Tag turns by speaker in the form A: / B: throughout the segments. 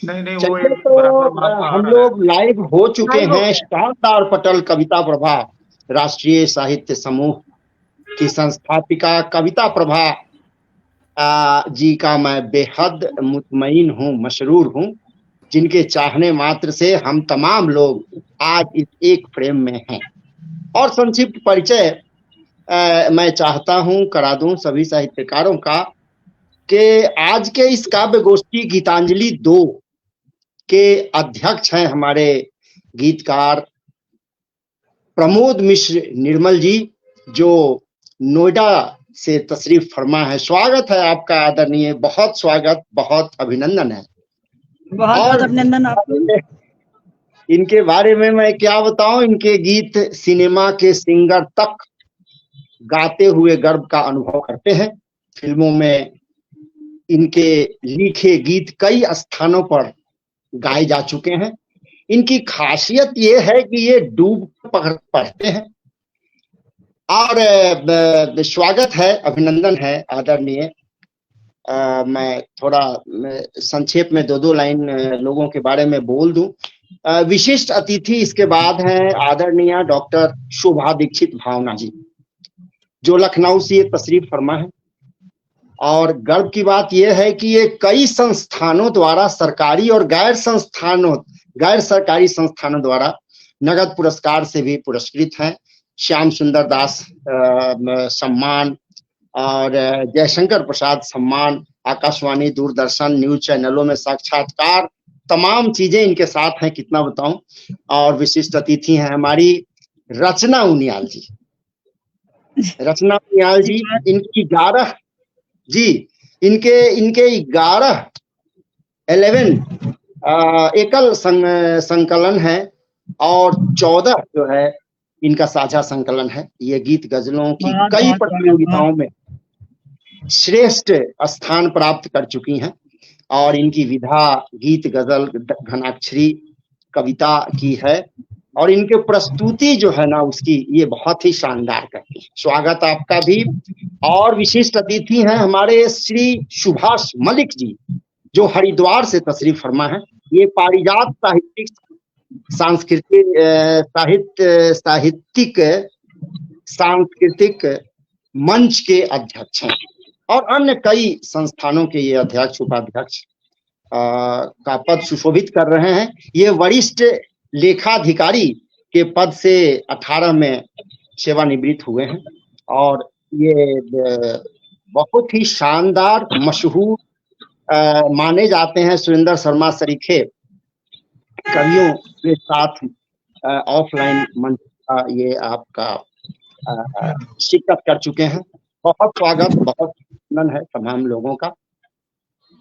A: नहीं नहीं, वो
B: चलिए,
A: एक बराबर
B: तो
A: भाव आ
B: हम
A: रहा है।
B: लोग लाइव हो चुके
C: लाइव हो
B: हैं।
C: गया।
B: शानदार पटल कविता प्रभा राष्ट्रीय साहित्य समूह की संस्थापिका कविता प्रभा जी का मैं बेहद मुतमईन हूँ, मशरूर हूँ, जिनके चाहने मात्र से हम तमाम लोग आज इस एक फ्रेम में हैं। और संक्षिप्त परिचय मैं चाहता हूं करा दूं सभी साहित्यकारों का कि आज के इस काव्य गोष्ठी गीतांजलि 2 के अध्यक्ष हैं हमारे गीतकार प्रमोद मिश्र निर्मल जी, जो नोएडा से तशरीफ फरमा है। स्वागत है आपका आदरणीय, बहुत स्वागत, बहुत अभिनंदन है।
C: बहुत बहुत
B: और
C: अभिनंदन आपको।
B: इनके बारे में मैं क्या बताऊं, इनके गीत सिनेमा के सिंगर तक गाते हुए गर्व का अनुभव करते हैं। फिल्मों में इनके लिखे गीत कई स्थानों पर गाए जा चुके हैं। इनकी खासियत ये है कि ये डूब पढ़ते हैं। और स्वागत है, अभिनंदन है आदरणीय। मैं थोड़ा संक्षेप में 2-2 लाइन लोगों के बारे में बोल दूं। विशिष्ट अतिथि इसके बाद हैं आदरणीय डॉक्टर शोभा दीक्षित भावना जी, जो लखनऊ से तशरीफ फरमा है। और गर्व की बात यह है कि ये कई संस्थानों द्वारा, सरकारी और गैर सरकारी संस्थानों द्वारा नगद पुरस्कार से भी पुरस्कृत हैं। श्याम सुंदर दास सम्मान और जयशंकर प्रसाद सम्मान, आकाशवाणी, दूरदर्शन, न्यूज चैनलों में साक्षात्कार, तमाम चीजें इनके साथ हैं, कितना बताऊं। और विशिष्ट अतिथि हैं हमारी रचना उनियाल जी। रचना उनियाल जी, इनकी 11 जी, इनके 11 एकल संकलन है और 14 जो है इनका साझा संकलन है। ये गीत गजलों की कई प्रतियोगिताओं में श्रेष्ठ स्थान प्राप्त कर चुकी हैं। और इनकी विधा गीत, गजल, घनाक्षरी कविता की है। और इनके प्रस्तुति जो है ना उसकी, ये बहुत ही शानदार करती है। स्वागत आपका भी। और विशिष्ट अतिथि हैं हमारे श्री सुभाष मलिक जी, जो हरिद्वार से तशरीफ फरमा है। ये पारिजात सांस्कृतिक मंच के अध्यक्ष हैं और अन्य कई संस्थानों के ये अध्यक्ष, उपाध्यक्ष का पद सुशोभित कर रहे हैं। ये वरिष्ठ लेखाधिकारी के पद से 18 में सेवानिवृत्त हुए हैं। और ये बहुत ही शानदार, मशहूर माने जाते हैं। सुरेंद्र शर्मा सरीखे कवियों के साथ ऑफलाइन मंच का ये आपका शिरकत कर चुके हैं। बहुत स्वागत, बहुत आनंद है तमाम लोगों का।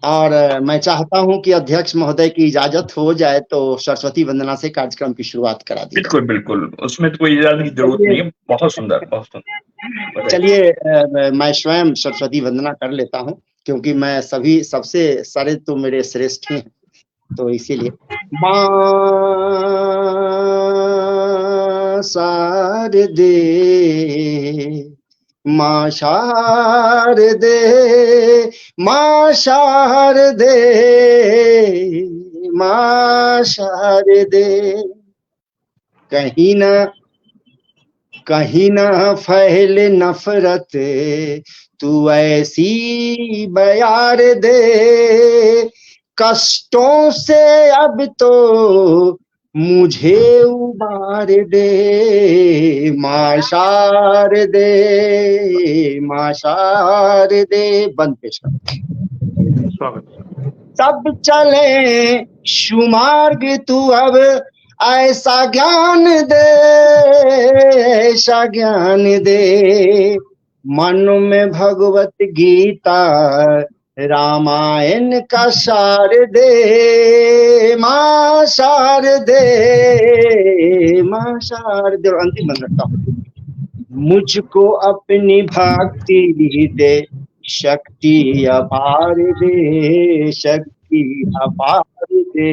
B: और मैं चाहता हूं कि अध्यक्ष महोदय की इजाजत हो जाए तो सरस्वती वंदना से कार्यक्रम की शुरुआत करा दी।
A: बिल्कुल बिल्कुल, उसमें तो कोई इजाजत की जरूरत नहीं है। बहुत सुंदर, बहुत सुंदर।
B: चलिए, मैं स्वयं सरस्वती वंदना कर लेता हूं, क्योंकि मैं सबसे सारे तो मेरे श्रेष्ठ हैं, तो इसीलिए। मां शारदे, मां शारदे, मां शारदे, मां शारदे, कहीं न फैल नफरत, तू ऐसी बयार दे, कष्टों से अब तो मुझे उबार दे, मां शारदे, मां शारदे। बंद पेश कर। सब चले शुमार्ग, तू अब ऐसा ज्ञान दे, ऐसा ज्ञान दे, मन में भगवत गीता रामायण का सार दे, मां शारदे, मां शारदे। और अंतिम बंद रखता हूं, मुझको अपनी भक्ति दे, शक्ति अपार दे, शक्ति अपार दे,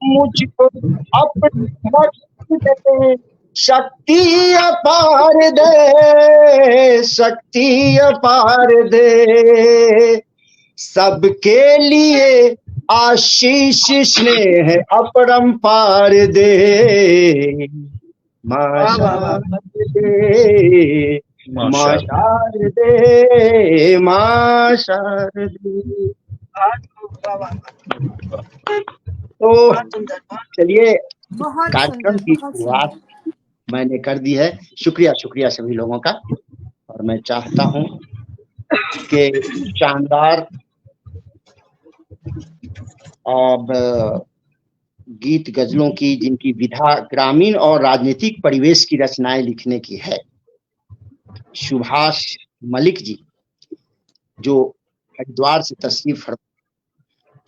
B: मुझको अपनी भक्ति दे, शक्ति अपार दे, शक्ति अपार दे, सबके लिए आशीष स्नेह अपरंपार दे, माँ शारदे, माँ शारदे, माँ शारदे। तो चलिए,
C: बहुत
B: कार्यक्रम
C: सुंदर,
B: की
C: बहुत
B: शुरुआत मैंने कर दी है। शुक्रिया शुक्रिया सभी लोगों का। और मैं चाहता हूं कि शानदार अब गीत गजलों की, जिनकी विधा ग्रामीण और राजनीतिक परिवेश की रचनाएं लिखने की है, सुभाष मलिक जी, जो हरिद्वार से तशरीफ फरमा,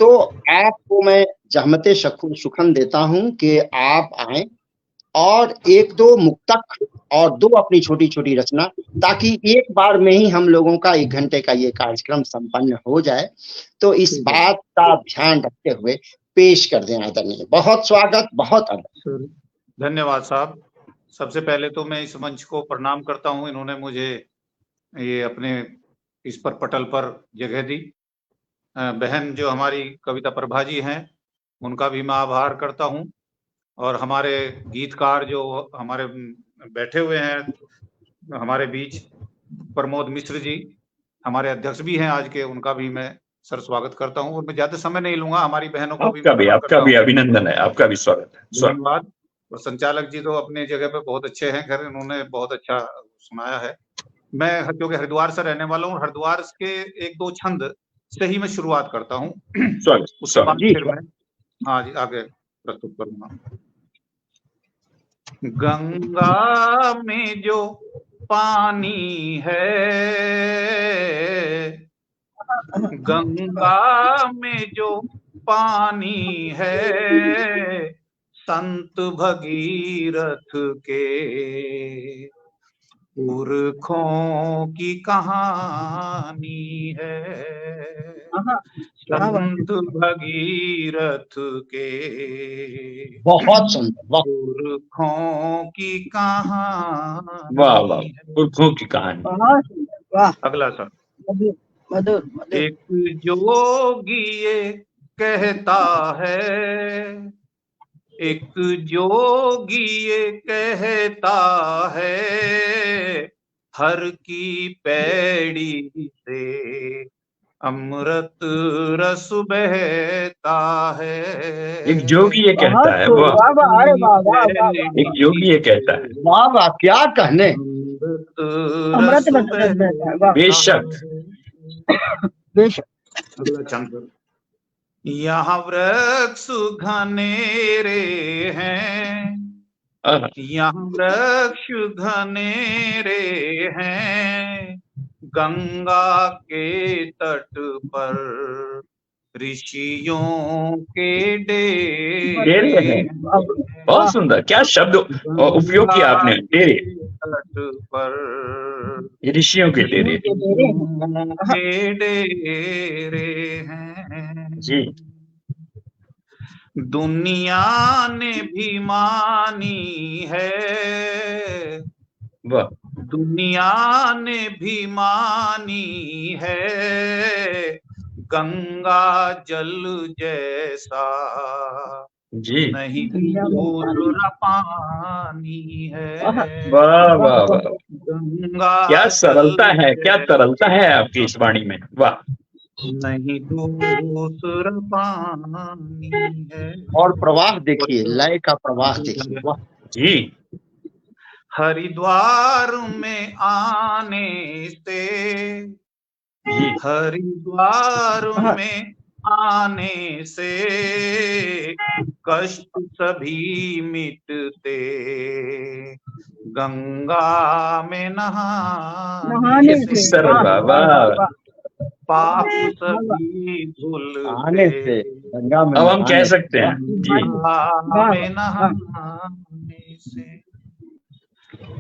B: तो आपको मैं जहमते सुखन देता हूं कि आप आए और एक दो मुक्तक और दो अपनी छोटी छोटी रचना, ताकि एक बार में ही हम लोगों का 1 घंटे का ये कार्यक्रम संपन्न हो जाए। तो इस बात का ध्यान रखते हुए पेश कर दें आदरणीय। बहुत स्वागत, बहुत आदर।
D: धन्यवाद साहब। सबसे पहले तो मैं इस मंच को प्रणाम करता हूं, इन्होंने मुझे ये अपने इस पर पटल पर जगह दी। बहन जो हमारी कविता प्रभा जी हैं, उनका भी मैं आभार करता हूं। और हमारे गीतकार जो हमारे बैठे हुए हैं हमारे बीच, प्रमोद मिश्र जी हमारे अध्यक्ष भी हैं आज के, उनका भी मैं सर स्वागत करता हूं। और मैं ज्यादा समय नहीं लूंगा, हमारी बहनों को भी
A: आपका भी अभिनंदन है, आपका भी स्वागत है।
D: धन्यवाद। और संचालक जी तो अपने जगह पे बहुत अच्छे हैं, खैर इन्होंने बहुत अच्छा सुनाया है। मैं क्योंकि हरिद्वार से रहने वाला हूँ, हरिद्वार के 1-2 छंद से ही मैं शुरुआत करता हूँ। उसके बाद फिर मैं हाँ जी आगे प्रस्तुत करूंगा। गंगा में जो पानी है, गंगा में जो पानी है, संत भगीरथ के पुरखों की कहानी है। संत भगीरथ के
B: बहुत सुंदर,
D: पुरखों की कहानी।
A: वाह वाह, पुरखों की कहानी।
C: वाह,
D: अगला सर।
C: मधुर।
D: एक जोगी ये कहता है, एक जोगी ये कहता है, हर की पैड़ी से अमृत रस बहता है।
A: एक जोगी ये कहता है, एक जोगी ये कहता है।
B: वाह वाह, क्या कहने।
C: अमृत रस बहता है।
A: बेशक
D: अगला चंद्र। यहाँ वृक्ष घनेरे हैं, यहाँ वृक्ष घनेरे हैं, गंगा के तट पर ऋषियों के डेरे हैं।
A: बहुत सुंदर, क्या शब्द उपयोग किया आपने, डेरे।
D: तट पर
A: ऋषियों के डेरे
D: हैं
A: जी।
D: दुनिया ने भी मानी है,
A: वाह,
D: दुनिया ने भी मानी है, गंगा जल जैसा
A: जी
D: नहीं दूसरा पानी है।
A: वाह वाह वाह,
D: गंगा
A: क्या सरलता है, क्या तरलता है आपकी इस वाणी में। वाह,
D: नहीं दूसरा पानी है।
B: और प्रवाह देखिए, लय का प्रवाह देखिए। वाह
A: जी।
D: हरिद्वार में आने से, हरिद्वार में आने से कष्ट सभी मिटते, गंगा में नहाने से
A: वाह,
D: पाप सभी धुल
B: आने से गंगा में।
A: अब हम कह सकते हैं जी,
D: गंगा में नहाने से।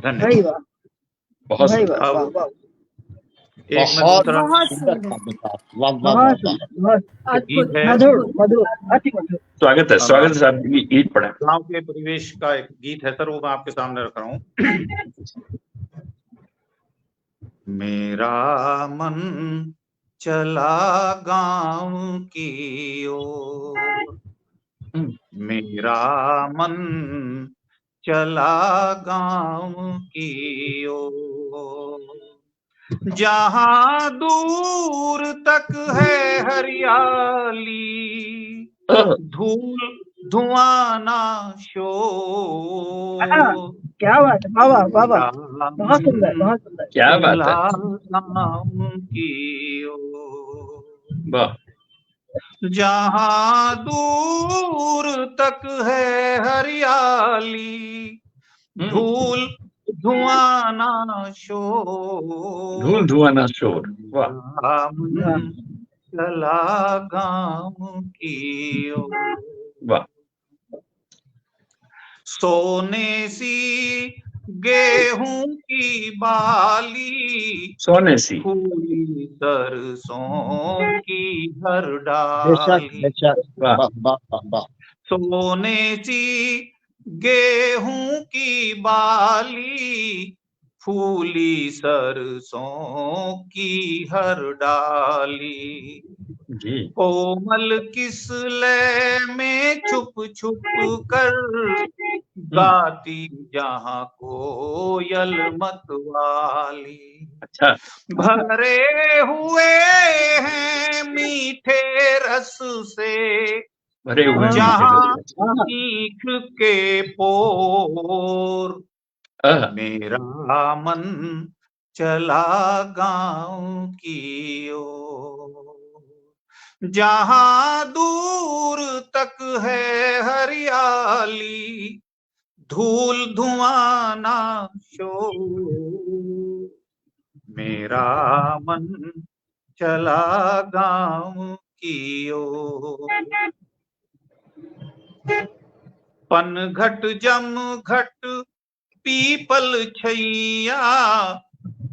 D: धन्यवाद।
A: बहुत
B: बहुत
A: स्वागत है, स्वागत है साहब। गीत पढ़े।
D: गांव के परिवेश का एक गीत है सर, वो मैं आपके सामने रख रहा हूँ। मेरा मन चला गाँव की ओर, मेरा मन चला गाँव की ओर, जहाँ दूर तक है हरियाली, धूल धुआं ना शोर,
C: क्या बात है, वाह वाह वाह,
D: मेरा
C: बहुत सुंदर, बहुत सुंदर।
A: क्या बात है,
D: चला गाँव की ओर,
A: वाह,
D: जहाँ दूर तक है हरियाली, धूल धुआं ना शोर,
A: धूल धुआं ना शोर, वाह,
D: मेरा मन चला गाँव की ओर,
A: वाह,
D: सोने सी गेहूं की बाली,
A: सोने सी,
D: फूली सरसों की हर
B: बेशक
D: डाली,
B: बेशक,
A: वाह,
B: वाह वाह वाह वाह।
D: सोने सी गेहूं की बाली, फूली सरसों की हर डाली,
A: जी,
D: कोमल किस लय में छुप छुप कर गाती जहाँ कोयल मतवाली,
A: अच्छा,
D: भरे हुए हैं मीठे रस से
A: भरे हुए हैं मीठे
D: जहाँ
A: रस से,
D: ईख के पोर, मेरा मन चला गाँव की ओर, जहाँ दूर तक है हरियाली, धूल धुआं ना शोर, मेरा मन चला गाँव की ओर, पनघट जमघट पीपल छैया,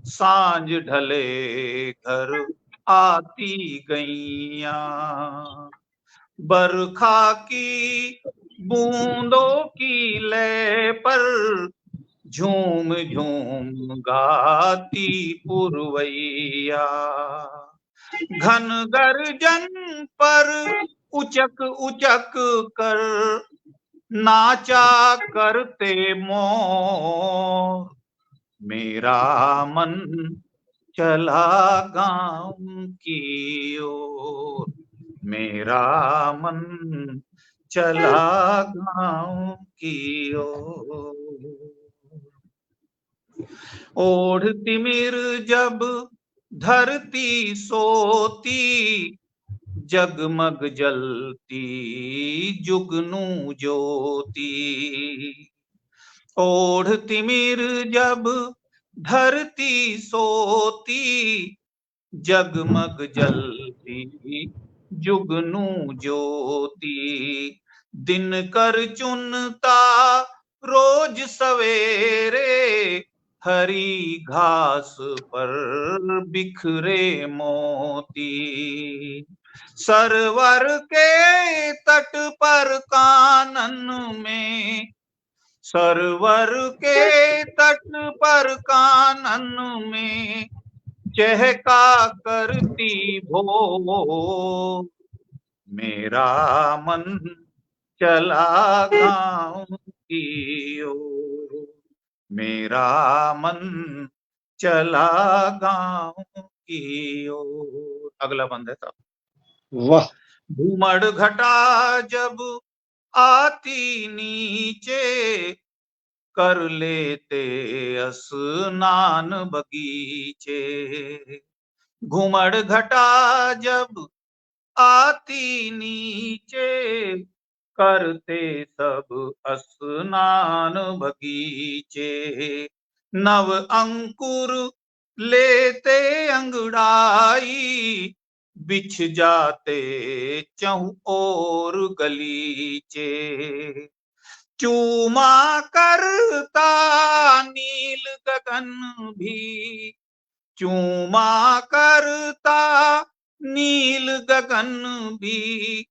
D: सांझ ढले घर आती गैया, बरखा की बूंदों की लय पर झूम झूम गाती पुरवैया, घन गर्जन पर उचक उचक कर नाचा करते मोर, मेरा मन चला गाँव की ओर, मेरा मन चला गाँव की ओर, ओढ़ तिमिर जब धरती सोती, जगमग जलती जुगनू ज्योति, ओढ़ तिमिर जब धरती सोती, जगमग जलती जुगनू ज्योति, दिन कर चुनता रोज सवेरे, हरी घास पर बिखरे मोती, सरवर के तट पर कानन में, सरवर के तट पर कानन में चहका करती भोर, मेरा मन चला गाँव की ओर, मेरा मन चला गाँव की ओर। अगला बंद है साहब।
B: वाह,
D: घूमड़ घटा जब आती नीचे, कर लेते स्नान बगीचे, घूमड़ घटा जब आती नीचे, करते सब स्नान बगीचे, नव अंकुर लेते अंगड़ाई, बिछ जाते चहु और गलीचे, चूमा करता नील गगन भी, चूमा करता नील गगन भी,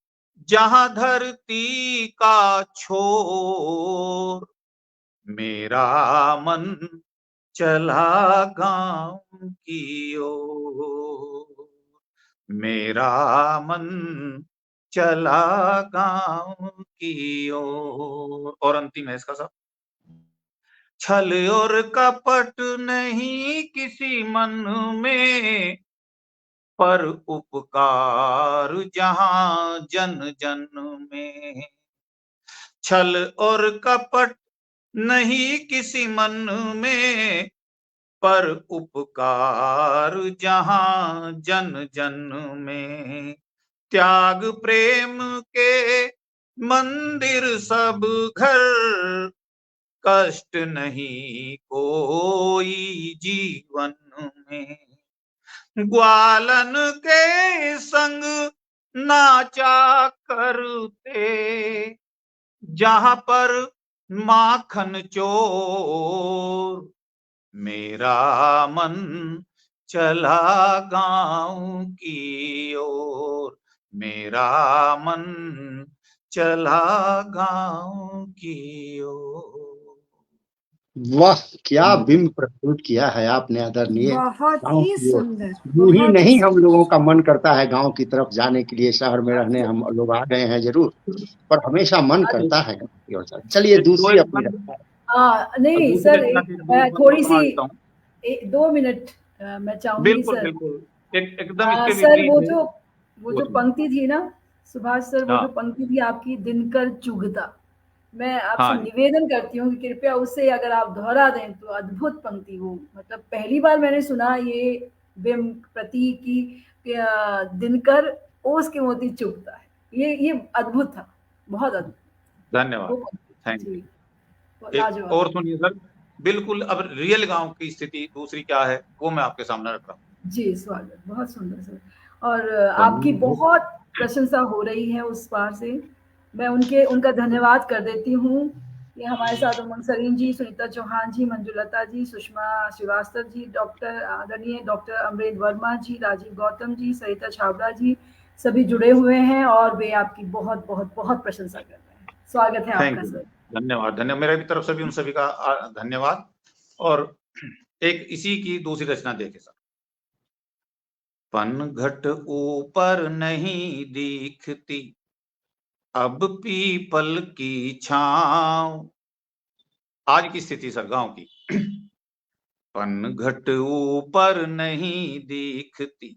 D: जहां धरती का छोर, मेरा मन चला गाँव की ओर, मेरा मन चला गाँव की ओर। और अंतिम है इसका साहब, छल और कपट नहीं किसी मन में, पर उपकार जहां जन जन में। छल और कपट नहीं किसी मन में, पर उपकार जहां जन जन में। त्याग प्रेम के मंदिर सब घर, कष्ट नहीं कोई जीवन में। ग्वालन के संग नाचा करते, जहां पर माखन चोर। मेरा मन चला गाँव की ओर, मेरा मन चला गाँव की ओर।
B: वाह, क्या बिंब प्रस्तुत किया है आपने आदरणीय।
E: बहुत
B: गाँव
E: ही
B: की ओर
E: सुंदर,
B: यूं ही
E: बहुत
B: नहीं हम
E: सुंदर।
B: लोगों का मन करता है गांव की तरफ जाने के लिए, शहर में रहने हम लोग आ गए हैं जरूर, पर हमेशा मन करता है गांव की ओर जाने। चलिए दूसरी अपनी रचना।
E: नहीं
D: दूसरी
E: सर,
D: रचना की
E: थोड़ी
D: सुना
E: सी
D: देता हूँ।
E: 2 मिनट मैं चाहूंगी
D: बिल्कुल
E: सर।
D: बिल्कुल, एकदम इसके
E: सर
D: विपरीत है।
E: वो जो पंक्ति थी ना सुभाष सर, वो
D: हाँ।
E: जो पंक्ति थी आपकी, दिनकर चुगता, मैं आपसे
D: हाँ।
E: निवेदन करती हूँ कि कृपया उसे अगर आप दोहरा दें तो अद्भुत पंक्ति हो। मतलब पहली बार मैंने सुना ये बिंब प्रतीक की दिनकर ओस के मोती चुगता है, ये अद्भुत था, बहुत अद्भुत।
D: धन्यवाद, थैंक यू। एक
E: लाजवाब।
D: और सुनिए सर, बिल्कुल अब रियल गांव की स्थिति दूसरी क्या है वो मैं आपके सामने रख रहा हूँ।
E: जी स्वागत, बहुत सुंदर सर। और आपकी बहुत प्रशंसा हो रही है उस पार से, मैं उनका धन्यवाद कर देती हूँ। ये हमारे साथ उमंग सरीन जी, सुनीता चौहान जी, मंजुलता जी, सुषमा श्रीवास्तव जी, डॉक्टर आदरणीय डॉक्टर अमरेंद्र वर्मा जी, राजीव गौतम जी, सरिता छाबड़ा जी, सभी जुड़े हुए हैं और वे आपकी बहुत बहुत बहुत प्रशंसा कर रहे हैं। स्वागत है आपका सर।
D: धन्यवाद, धन्यवाद मेरे भी तरफ से भी उन सभी का धन्यवाद। और एक इसी की दूसरी रचना देखे सर। पनघट ऊपर नहीं दिखती, अब पीपल की छांव। आज की स्थिति सर गांव की। पनघट ऊपर नहीं दिखती,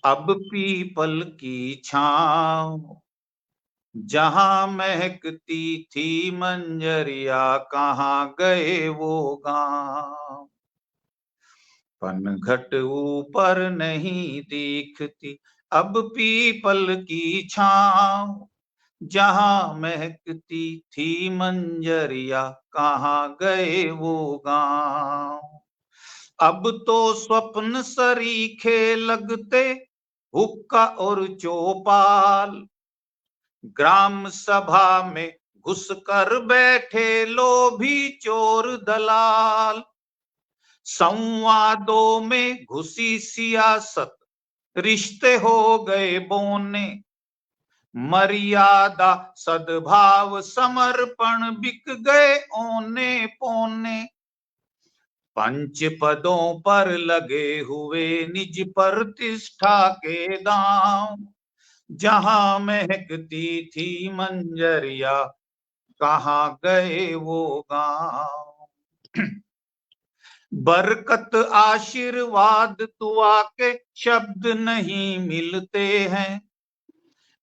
D: अब पीपल की छांव। जहां महकती थी मंजरिया, कहाँ गए वो गांव। पनघट ऊपर नहीं दिखती, अब पीपल की छांव। जहां महकती थी मंजरिया, कहाँ गए वो गांव। अब तो स्वप्न सरीखे लगते, हुक्का और चौपाल। ग्राम सभा में घुसकर बैठे लोभी चोर दलाल। संवादों में घुसी सियासत, रिश्ते हो गए बोने। मर्यादा सद्भाव समर्पण बिक गए औने पौने। पंच पदों पर लगे हुए निज प्रतिष्ठा के दांव। जहां महकती थी मंजरिया, कहाँ गए वो गांव। बरकत आशीर्वाद दुआ के शब्द नहीं मिलते हैं।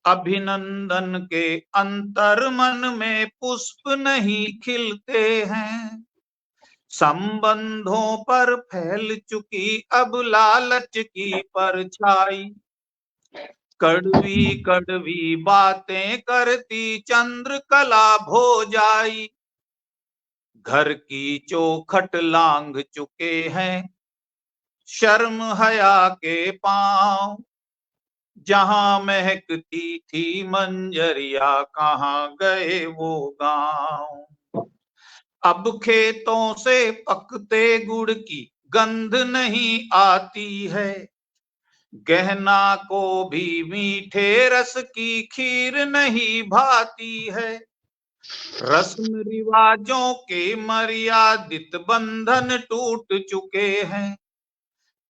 D: अभिनंदन के अंतर मन में पुष्प नहीं खिलते हैं। संबंधों पर फैल चुकी अब लालच की परछाई। कड़वी कड़वी बातें करती चंद्रकला भोजाई। घर की चौखट लांघ चुके हैं शर्म हया के पांव। जहां महकती थी मंजरिया, कहाँ गए वो गांव। अब खेतों से पकते गुड़ की गंध नहीं आती है। गहना को भी मीठे रस की खीर नहीं भाती है। रस्म रिवाजों के मर्यादित बंधन टूट चुके हैं।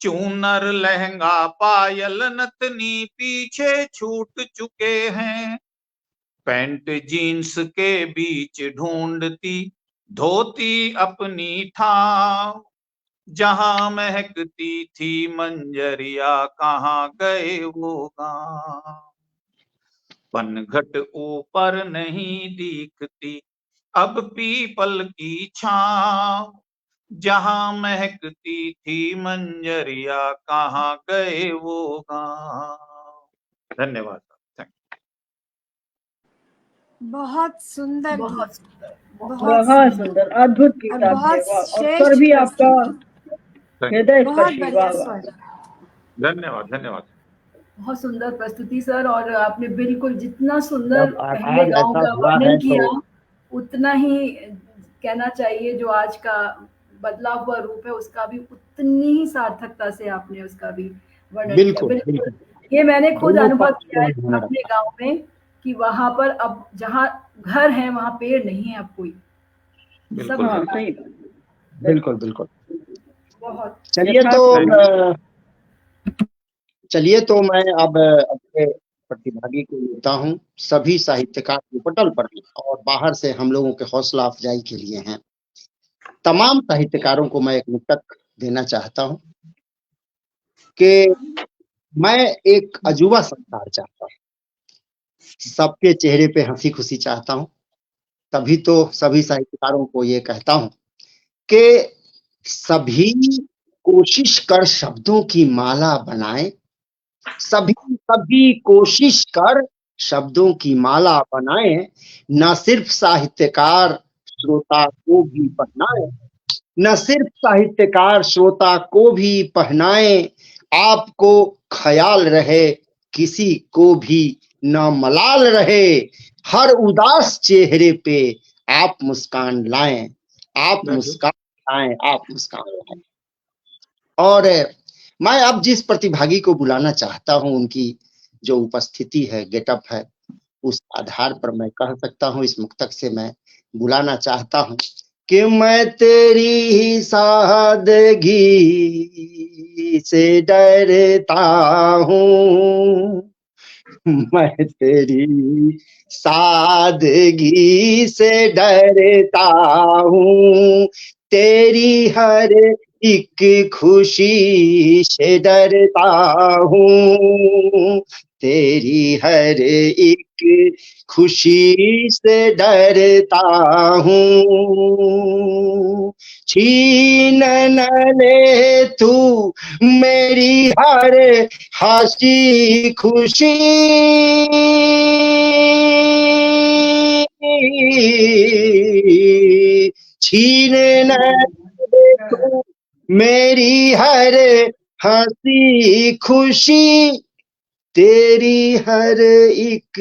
D: चूनर लहंगा पायल नथनी पीछे छूट चुके हैं, पैंट जीन्स के बीच ढूंढती धोती अपनी ठाव, जहां महकती थी मंजरिया कहाँ गए वो गांव, पनघट ऊपर नहीं दिखती अब पीपल की छांव, जहां महकती थी मंजरिया कहाँ गए वो गांव। धन्यवाद।
F: बहुत सुंदर
E: बहुत
F: गीत,
E: सुंदर,
C: बहुत सुंदर, अद्भुत गीत
F: और
C: आपने,
F: बहुत
C: वाह। और
F: श्रेष्ठ
C: स्वर भी आपका
F: प्रस्तुति,
C: हृदय
F: बहुत
C: स्पर्शी,
F: बढ़िया
C: वाह वाह।
F: स्वर।
D: धन्यवाद धन्यवाद।
E: बहुत सुंदर प्रस्तुति सर, और आपने बिल्कुल जितना सुंदर
B: जब
E: पहले
B: आज
E: गांव
B: ऐसा
E: का
B: हुआ
E: वर्णन
B: है
E: किया
B: तो
E: उतना ही कहना चाहिए जो आज का बदला हुआ रूप है उसका भी उतनी ही सार्थकता से आपने उसका भी वर्णन किया।
B: बिल्कुल
E: बिल्कुल,
B: बिल्कुल
E: ये मैंने खुद
B: दोनों
E: अनुभव
B: पक्ष
E: किया है
B: में ध्यान
E: अपने
B: रखा।
E: गांव में कि वहां पर अब जहाँ घर है वहां पेड़ नहीं है अब कोई, सब
D: बिल्कुल
C: हाँ
E: कटा है।
C: सही बात।
B: बिल्कुल बिल्कुल।
E: बहुत
B: चलिए
C: यथार्थ
B: चलिए तो मैं अब अपने प्रतिभागी को लेता हूँ। सभी साहित्यकार जो पटल पर हैं और बाहर से हम लोगों के हौसला अफजाई के लिए हैं, तमाम साहित्यकारों को मैं एक निकट देना चाहता हूँ कि मैं एक अजूबा संसार चाहता हूँ, सबके चेहरे पे हंसी खुशी चाहता हूँ। तभी तो सभी साहित्यकारों को ये कहता हूँ कि सभी कोशिश कर शब्दों की माला बनाएं, सभी कोशिश कर शब्दों की माला बनाएं, न सिर्फ साहित्यकार श्रोता को भी पहनाएं, न सिर्फ साहित्यकार श्रोता को भी पहनाएं, आपको ख्याल रहे किसी को भी न मलाल रहे, हर उदास चेहरे पे आप मुस्कान लाएं, आप मुस्कान लाएं, आप मुस्कान लाएं। और मैं अब जिस प्रतिभागी को बुलाना चाहता हूं, उनकी जो उपस्थिति है, गेटअप है, उस आधार पर मैं कह सकता हूं, इस मुक्तक से मैं बुलाना चाहता हूं कि मैं तेरी ही सादगी से डरता हूँ, मैं तेरी सादगी से डरता हूँ, तेरी हर एक खुशी से डरता हूँ, तेरी हर एक खुशी से डरता हूँ, छीन न ले तू मेरी हर हंसी खुशी, छीन न ले तू मेरी हर हंसी खुशी, तेरी हर एक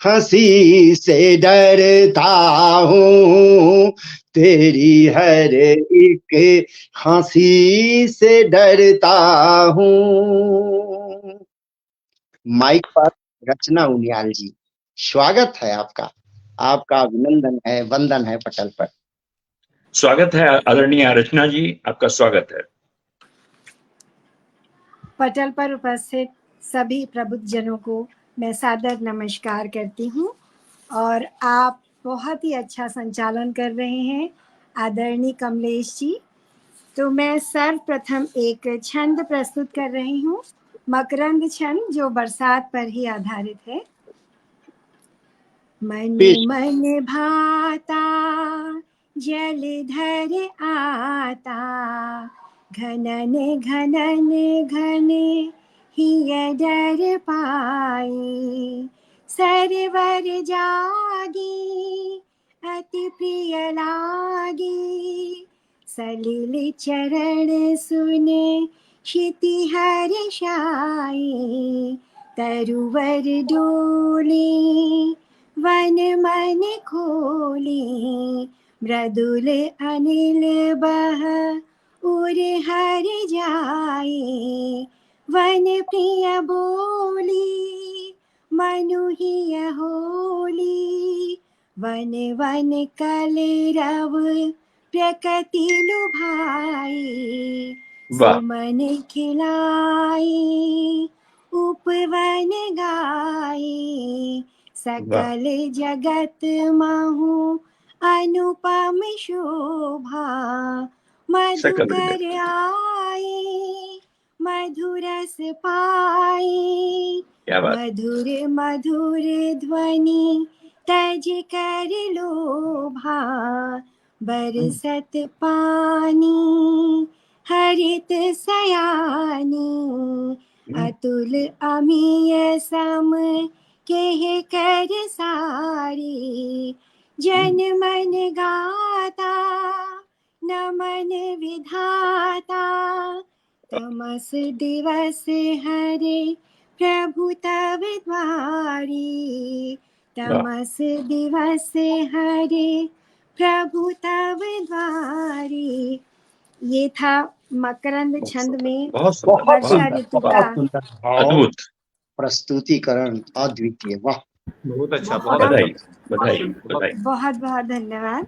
B: हंसी से डरता हूँ, तेरी हर एक हंसी से डरता हूँ। माइक पर रचना उनियाल जी, स्वागत है आपका, आपका अभिनंदन है, वंदन है पटल पर।
A: स्वागत है आदरणीय रचना जी, आपका स्वागत है।
F: पटल पर उपस्थित सभी प्रबुद्धजनों को मैं सादर नमस्कार करती हूँ, और आप बहुत ही अच्छा संचालन कर रहे हैं आदरणीय कमलेश जी। तो मैं सर्वप्रथम एक छंद प्रस्तुत कर रही हूँ, मकरंद छंद, जो बरसात पर ही आधारित है। मन मन भाता जलधर आता, घनन घनन घन हिय डर पाए, सरवर जागी अति प्रिय लागी, सलिल चरण सुने क्षिति हर्षाए, तरुवर डोले वन मन खोले, मृदुल अनिल बह उर हर जाए, वन प्रिय बोली मनुहिय होली, वन वन कल रव प्रकृति लुभाए,
A: वाह
F: सुमन खिलाए उपवन गाए,
A: वाह
F: सकल जगत महु अनुपम शोभा,
A: सकल
F: मधुकर
A: जगत
F: आए मधुरस पाए,
A: क्या बात
F: मधुर मधुर ध्वनि तज कर लोभा, बरसत पानी हरित सयानी, अतुल अमीय सम केह कर सारी, जन मन गाता नमन विधाता, तमस दिवस हरे प्रभु तव द्वारी,
A: वाह
F: तमस दिवस हरे प्रभु तव द्वारी। ये था मकरंद छंद में
A: बहुत सुंदर
F: वर्षा
A: बहुत
F: ऋतु
A: बहुत
F: का।
B: बहुत सुंदर भाव,
A: अद्भुत।
B: प्रस्तुतिकरण अद्वितीय, वाह।
D: बहुत अच्छा,
E: बहुत
D: बहुत
A: बधाई
D: अच्छा।
A: बधाई
D: बहुत
A: बधाई।
F: बहुत बहुत धन्यवाद।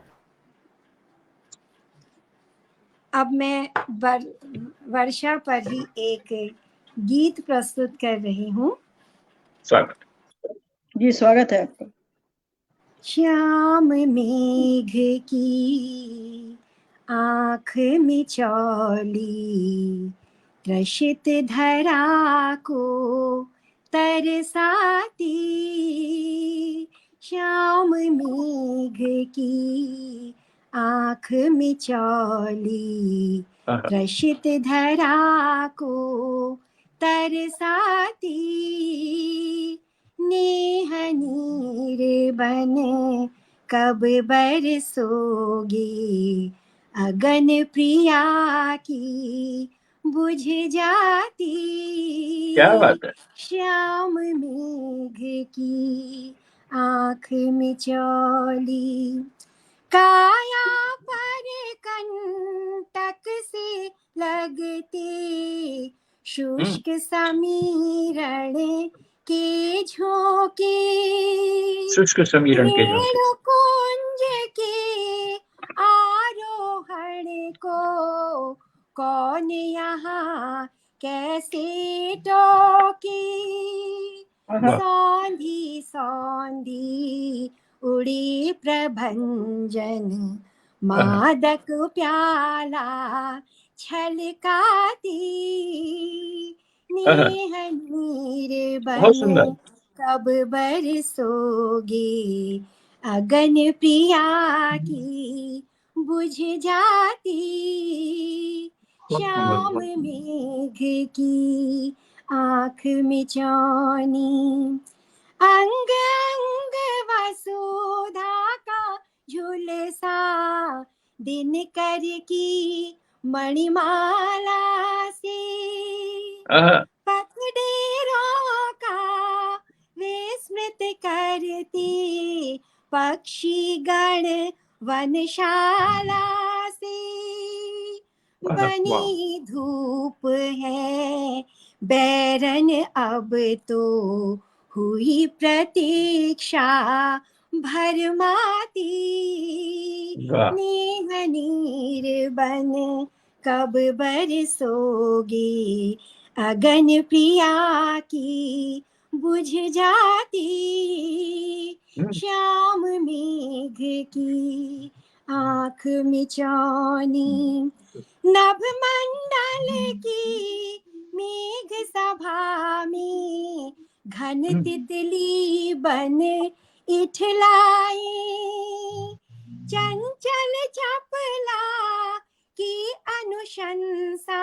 F: अब मैं वर्षा पर ही एक गीत प्रस्तुत कर रही हूँ।
A: स्वागत।
C: जी स्वागत है आपका।
F: श्याम मेघ की आँख मिचौली, त्रसित धरा को तरसाती, श्याम मेघ की आँख मिचौली, त्रसित धरा को तरसाती, नेह नीर बन कब बरसोगी, अगन प्रिया की बुझ जाती,
A: क्या बात है।
F: श्याम मेघ की आँख मिचौली, काया पर कंटक से लगते, शुष्क समीरण के झोंके,
A: शुष्क समीरण के झोंके,
F: रेणु कुंज के आरोहण को कौन यहाँ कैसे टोके, सौंधी सौंधी उड़ी प्रभंजन, मादक प्याला छलकाती, नेह नीर
A: बहुत
F: बन
A: सुंदर।
F: कब बरसोगे, अगन प्रिया की बुझ जाती, श्याम मेघ की आँख मिचौनी, अंग अंग वसुधा का झुलसा, दिन कर की मणिमाला से, पतडेरों का विस्मृत करती, पक्षी गण वनशाला से, बनी धूप है बैरन अब तो हुई प्रतीक्षा भरमाती, नेह नीर बन कब बरसोगे, अगन प्रिया की बुझ जाती, श्याम मेघ की आँख मिचौनी, नभ मंडल की मेघ सभा में, घन तितली बन इठलाई, चंचल चपला की अनुशंसा,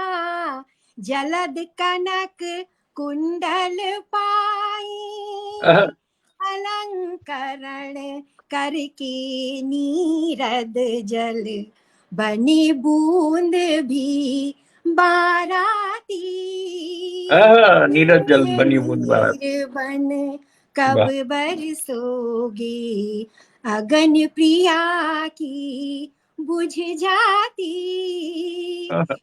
F: जलद कनक कुंडल पाई, अलंकरण करके नीरद जल बनी बूंद भी बाराती,
A: नीरज जल बनी बूंद बाराती,
F: नीर बन कब बरसोगे, अगन प्रिया की बुझ जाती,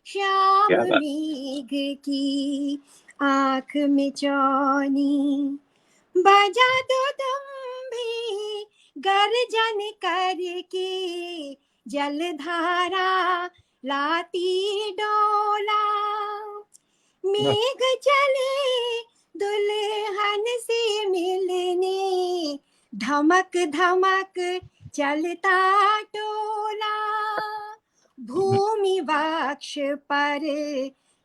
F: श्याम मेघ की आँख मिचौनी, बजा दुदुम्भी गर्जन करके, जलधारा लाती डोला, मेघ चले दुल्हन से मिलने, धमक धमक चलता टोला, भूमि वक्ष पर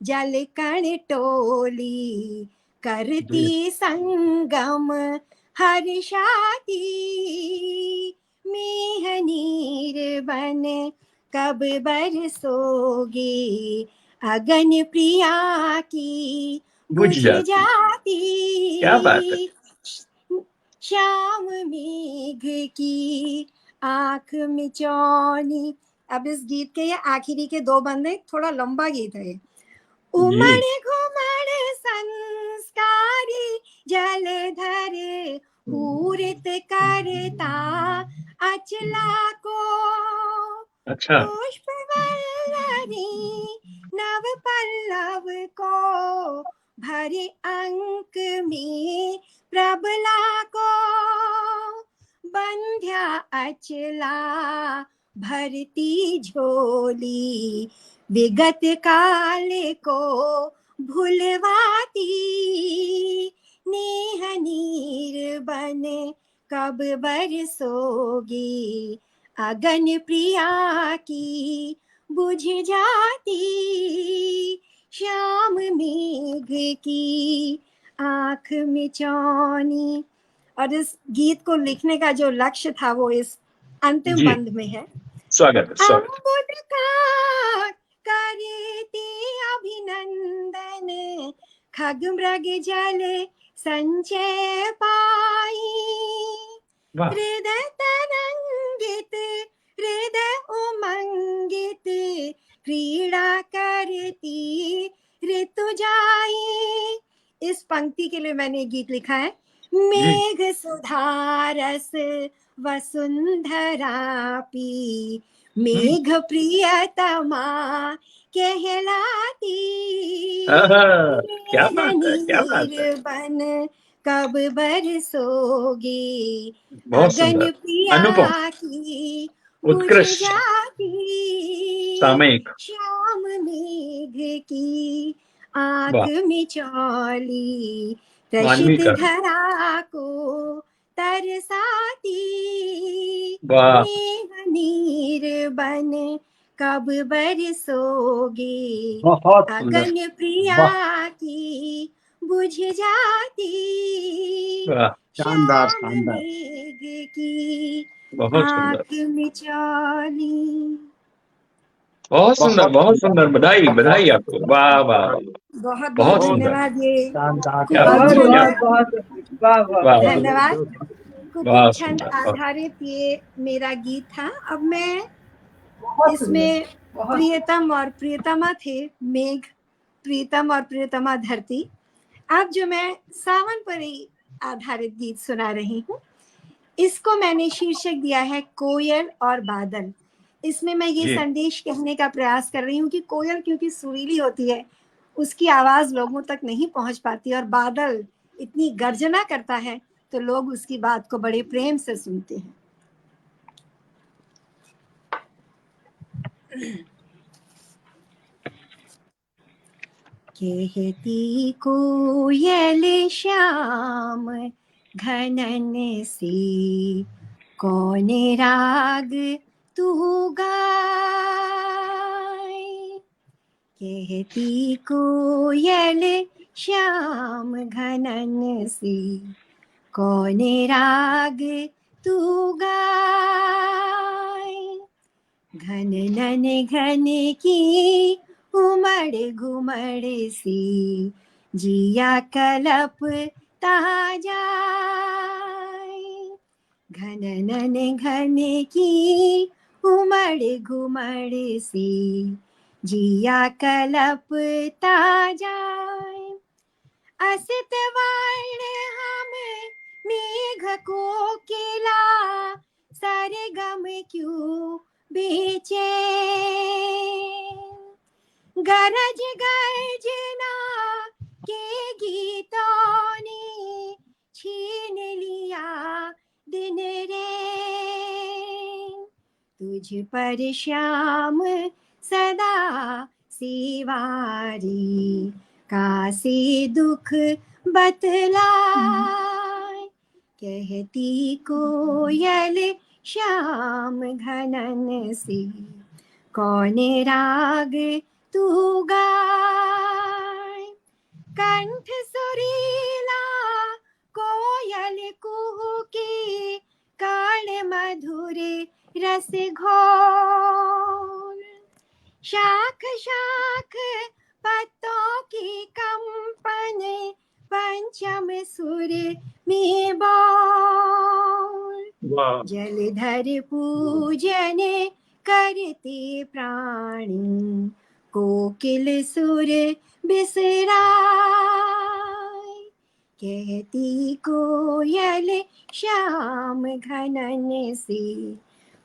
F: जल कण टोली, करती संगम हर्षाती, मेहनीर बन कब बरसोगे, अगन प्रिया की बुझ जाती,
A: क्या बात है।
F: श्याम मेघ की आंख में चौनी। अब इस गीत के ये आखिरी के 2 बंदे, थोड़ा लंबा गीत है। उमड़ घुमड़ संस्कारी जलधर, पूरित करता अचला को,
A: अच्छा,
F: पुष्प वल्लरी नव पल्लव को, भरे अंक में प्रबला को, बंध्या अचला भरती झोली, विगत काल को भुलवाती, नेह नीर बन कब बरसोगी, अगन प्रिया की बुझ जाती, श्याम मेघ की आंख में चौनी। और इस गीत को लिखने का जो लक्ष्य था वो इस अंतिम बंद में है।
A: स्वागत है।
F: अम्बुद का करते अभिनंदन, खग मृग जल संचय पाई, हृदय तरंगित हृदय उमंगित, क्रीड़ा करती ऋतु जाई। इस पंक्ति के लिए मैंने गीत लिखा है। मेघ सुधारस वसुंधरा पी, मेघ प्रियतमा कहलाती,
A: क्या बात है, क्या बात है।
F: बन कब बरसोगी,
A: बहुत
F: अगन
A: सुंदर,
F: प्रिया
A: अनुपम,
F: की
A: उत्कृष्ट,
F: बुझ जाती,
A: सामयिक,
F: श्याम मेघ की आंख में चौली, त्रसित धरा को तरसाती, मेघ नीर बन कब बरसोगे, अगन प्रिया की बुझ जाती,
B: शानदार
F: श्याम
B: शानदार,
F: मेघ की
A: बहुत सुंदर,
F: आंख में चौली।
A: बहुत सुंदर, बहुत सुंदर। बधाई, बधाई आपको। वाह वाह,
F: बहुत
A: बहुत
F: धन्यवाद। ये धन्यवाद। कुकुर छंद आधारित ये मेरा गीत था। अब मैं इसमें प्रियतम और प्रियतमा थे, मेघ, प्रीतम और प्रियतमा धरती। अब जो मैं सावन पर ही आधारित गीत सुना रही हूँ, इसको मैंने शीर्षक दिया है कोयल और बादल। इसमें मैं ये संदेश कहने का प्रयास कर रही हूँ कि कोयल क्योंकि सुरीली होती है, उसकी आवाज लोगों तक नहीं पहुंच पाती, और बादल इतनी गर्जना करता है तो लोग उसकी बात को बड़े प्रेम से सुनते हैं। कहती कोयल श्याम घनन से, कौन राग तू गाए। कहती कोयल श्याम घनन से, कौन राग तू गाए। घनन घन की उमड़ घुमड़ सी, जिया कलप ता जाए। घनन घन की उमड़ घुमड़ सी, जिया कलप ता जाए। असित वर्ण हम मेघ को केला, सरगम क्यों बेचे। गरज गर्जना के गीतों ने छीन लिया दिन रे। तुझ पर श्याम सदा सिवारी, कासे दुख बतलाए, कहती कोयल श्याम घनन से, कौन राग तू गाए। कंठ सुरीला कोयल कुहू की, कान मधुर रस घोर, शाख शाख पत्तों की कंपन, पंचम सुर में बोल। जलधर पूजन करते प्राणी, कोकिल सुर बिसराय, कहती कोयल श्याम घनन से,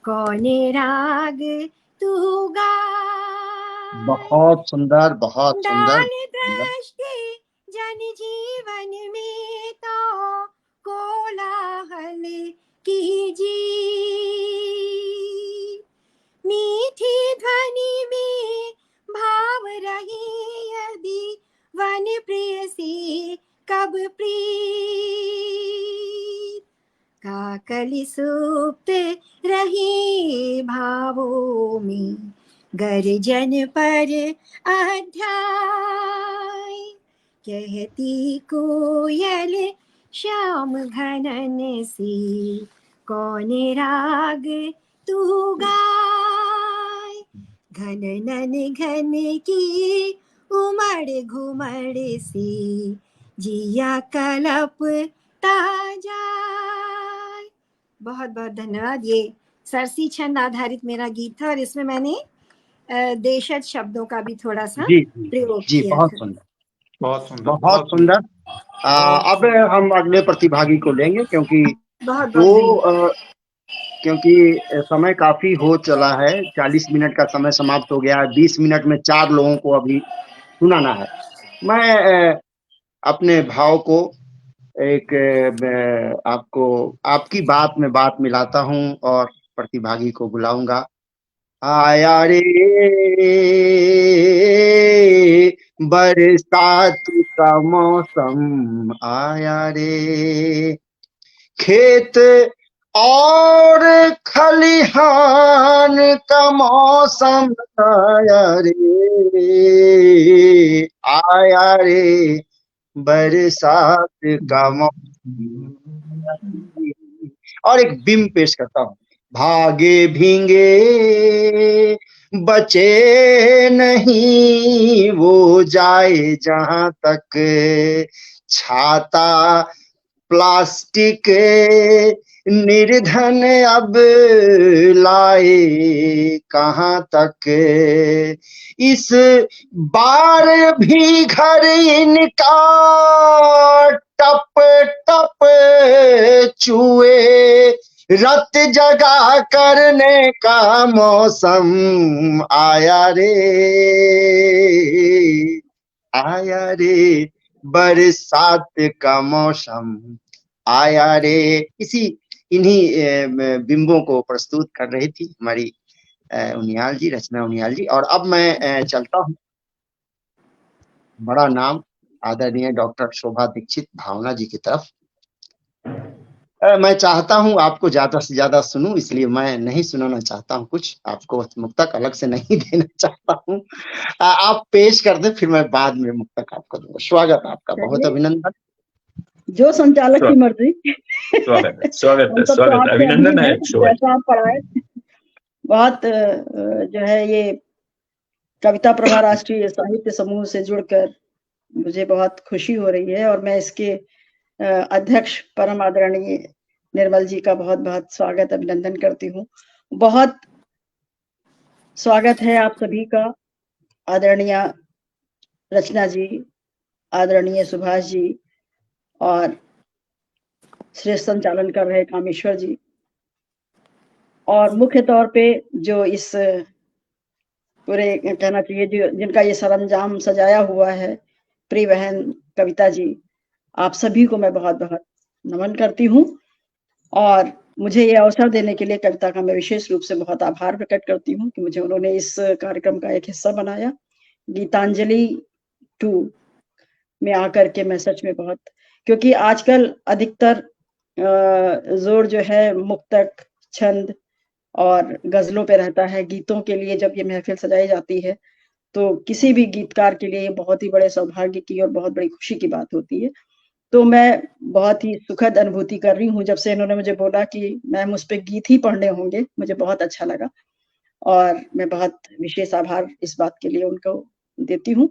F: कौन राग तू गाए।
B: बहुत सुंदर, बहुत सुंदर।
F: दान दृष्टि जन जीवन में तो कोलाहल कीजिए, मीठी ध्वनि में भाव रही यदि, वन प्रेयसी कब प्रीत, काकली सुप्त रही भावों में, गर्जन पर अध्याय, कहती कोयल श्याम घनन से, कौन राग तू गाए। घनन घन की उमड़ घुमड़ से, जिया कलप ताजाए। बहुत बहुत धन्यवाद। ये सरसी छंद आधारित मेरा गीत था और इसमें मैंने देशज शब्दों का भी थोड़ा सा प्रयोग किया।
B: बहुत सुंदर,
D: बहुत सुंदर,
B: बहुत सुंदर। अब हम अगले प्रतिभागी को लेंगे, क्योंकि क्योंकि समय काफी हो चला है, 40 मिनट का समय समाप्त हो गया है। 20 मिनट में 4 लोगों को अभी सुनाना है। मैं अपने भाव को आपको आपकी बात में बात मिलाता हूं और प्रतिभागी को बुलाऊंगा। आया रे बरसात का मौसम, आया रे खेत और खलिहान का मौसम, आया रे बरसात का मौसम। और एक बिम पेश करता हूँ। भागे भींगे बचे नहीं, वो जाए जहां तक, छाता प्लास्टिक निर्धन अब लाए कहां तक। इस बार भी घर इनका टप टप चुए, रत जगा करने का मौसम, आया रे बरसात का मौसम, आया रे। इन्हीं बिंबों को प्रस्तुत कर रही थी हमारी उनियाल जी, रचना उनियाल जी। और अब मैं चलता हूँ, बड़ा नाम आदरणीय डॉक्टर शोभा दीक्षित भावना जी की तरफ। मैं चाहता हूं आपको ज्यादा से ज्यादा सुनूं, इसलिए मैं नहीं सुनाना चाहता हूं कुछ, आपको मुक्तक अलग से नहीं देना चाहता हूं। आप पेश कर दे, फिर मैं बाद में मुक्तक आपको दूंगा। स्वागत आपका, बहुत अभिनंदन।
C: जो संचालक की मर्जी।
A: स्वागत अभिनंदन है।
C: जैसा आप पढ़ाए, बहुत जो है ये कविता प्रभा राष्ट्रीय साहित्य समूह से जुड़कर मुझे बहुत खुशी हो रही है, और मैं इसके अध्यक्ष परम आदरणीय निर्मल जी का बहुत बहुत स्वागत अभिनंदन करती हूँ। बहुत स्वागत है आप सभी का, आदरणीय रचना जी, आदरणीय सुभाष जी, और श्रेष्ठ संचालन कर रहे कामेश्वर जी, और मुख्य तौर पे जो इस पूरे कहना चाहिए जिनका ये सरंजाम सजाया हुआ है, प्रिय बहन कविता जी, आप सभी को मैं बहुत बहुत नमन करती हूँ। और मुझे ये अवसर देने के लिए कविता का मैं विशेष रूप से बहुत आभार प्रकट करती हूँ कि मुझे उन्होंने इस कार्यक्रम का एक हिस्सा बनाया। गीतांजलि 2 में आकर के मैं सच में बहुत, क्योंकि आजकल अधिकतर जोर जो है मुक्तक, छंद और गजलों पे रहता है। गीतों के लिए जब ये महफिल सजाई जाती है तो किसी भी गीतकार के लिए ये बहुत ही बड़े सौभाग्य की और बहुत बड़ी खुशी की बात होती है। तो मैं बहुत ही सुखद अनुभूति कर रही हूँ जब से इन्होंने मुझे बोला कि मैम उस पे गीत ही पढ़ने होंगे, मुझे बहुत अच्छा लगा और मैं बहुत विशेष आभार इस बात के लिए उनको देती हूँ।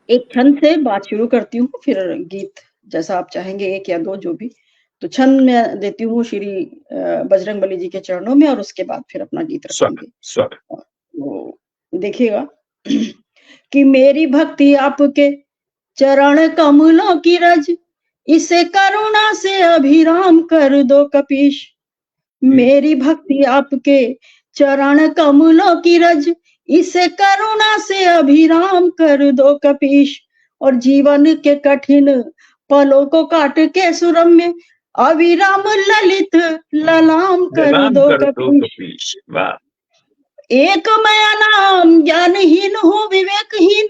C: एक छंद से बात शुरू करती हूँ, फिर गीत जैसा आप चाहेंगे, 1 या 2 जो भी। तो छंद मैं देती हूँ श्री बजरंगबली जी के चरणों में और उसके बाद फिर अपना गीत रखेंगे। तो देखिएगा कि मेरी भक्ति आपके चरण कमलों की रज, इसे करुणा से अभिराम कर दो कपीश। मेरी भक्ति आपके चरण कमलों की रज, इसे करुणा से अभिराम कर दो कपीश। और जीवन के कठिन पलों को काट के सुरम्य अविराम ललित ललाम कर दो कपीश। एक मैं अनाम ज्ञानहीन हूँ विवेकहीन,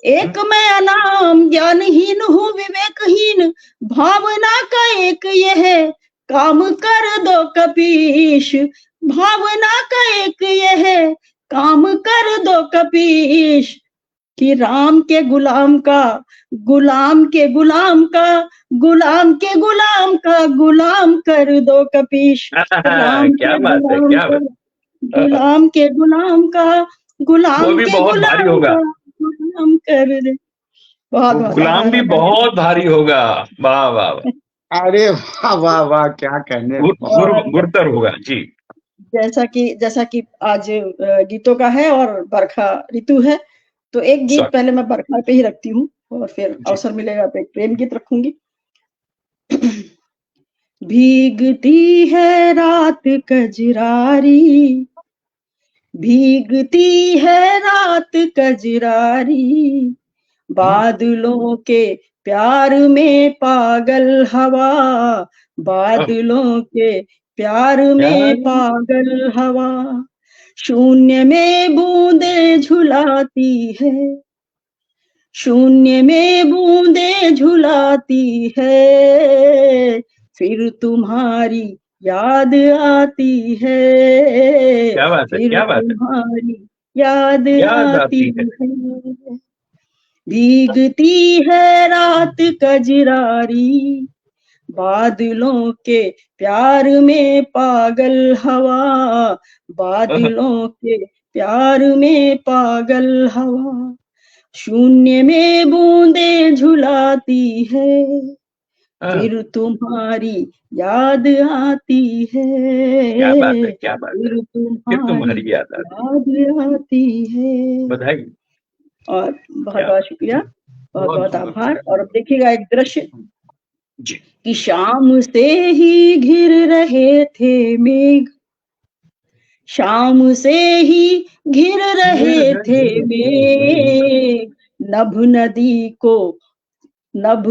C: एक मैं अनाम ज्ञानहीन हूँ विवेकहीन, भावना का एक यह काम कर दो कपीश। भावना का एक यह काम कर दो कपीश कि राम के गुलाम का गुलाम के गुलाम का गुलाम के गुलाम का गुलाम कर दो कपीश। राम के गुलाम का गुलाम के गुलाम का गुलाम के गुलाम का गुलाम कर दे। बहुत बहुत
A: गुलाम भी बहुत भारी होगा। वाह वाह वाह,
B: अरे वाह वाह वाह, क्या कहने।
A: गुरुतर होगा जी।
C: जैसा कि आज गीतों का है और बरखा ऋतु है, तो एक गीत पहले मैं बरखा पे ही रखती हूँ और फिर अवसर मिलेगा तो एक प्रेम गीत रखूंगी। भीगती है रात कजरारी, भीगती है रात कजरारी, बादलों के प्यार में पागल हवा, बादलों के प्यार में पागल हवा। शून्य में बूंदे झुलाती है, शून्य में बूंदे झुलाती है, फिर तुम्हारी याद आती है।
A: क्या बात है, क्या बात है।
C: तुम्हारी याद आती है। भीगती है रात कजरारी, बादलों के प्यार में पागल हवा, बादलों के प्यार में पागल हवा। शून्य में बूंदे झुलाती है, फिर तुम्हारी याद आती है।
A: क्या बात है, क्या बात है।
C: फिर तुम्हारी याद आती है।
A: बधाई
C: और बहुत बहुत शुक्रिया, बहुत बहुत आभार। और अब देखिएगा एक दृश्य कि शाम से ही घिर रहे थे मेघ, शाम से ही घिर रहे थे मेघ, नभ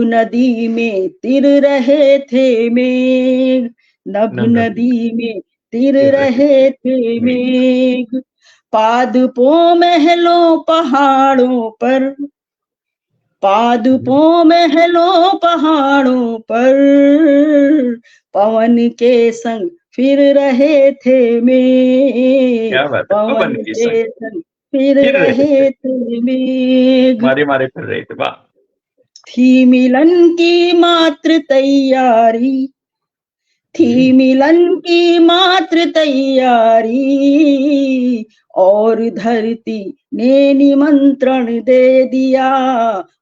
C: नदी में तिर रहे थे मेघ, नभ नदी में तिर रहे थे मेघ। पादपों महलों पहाड़ों पर, पादपों महलों पहाड़ों पर, पवन के संग फिर रहे थे मेघ, पवन के संग फिर रहे थे मेघ।
A: मारे फिर रहे थे। वाह।
C: थी मिलन की मात्र तैयारी, थी मिलन की मात्र तैयारी, और धरती ने निमंत्रण दे दिया,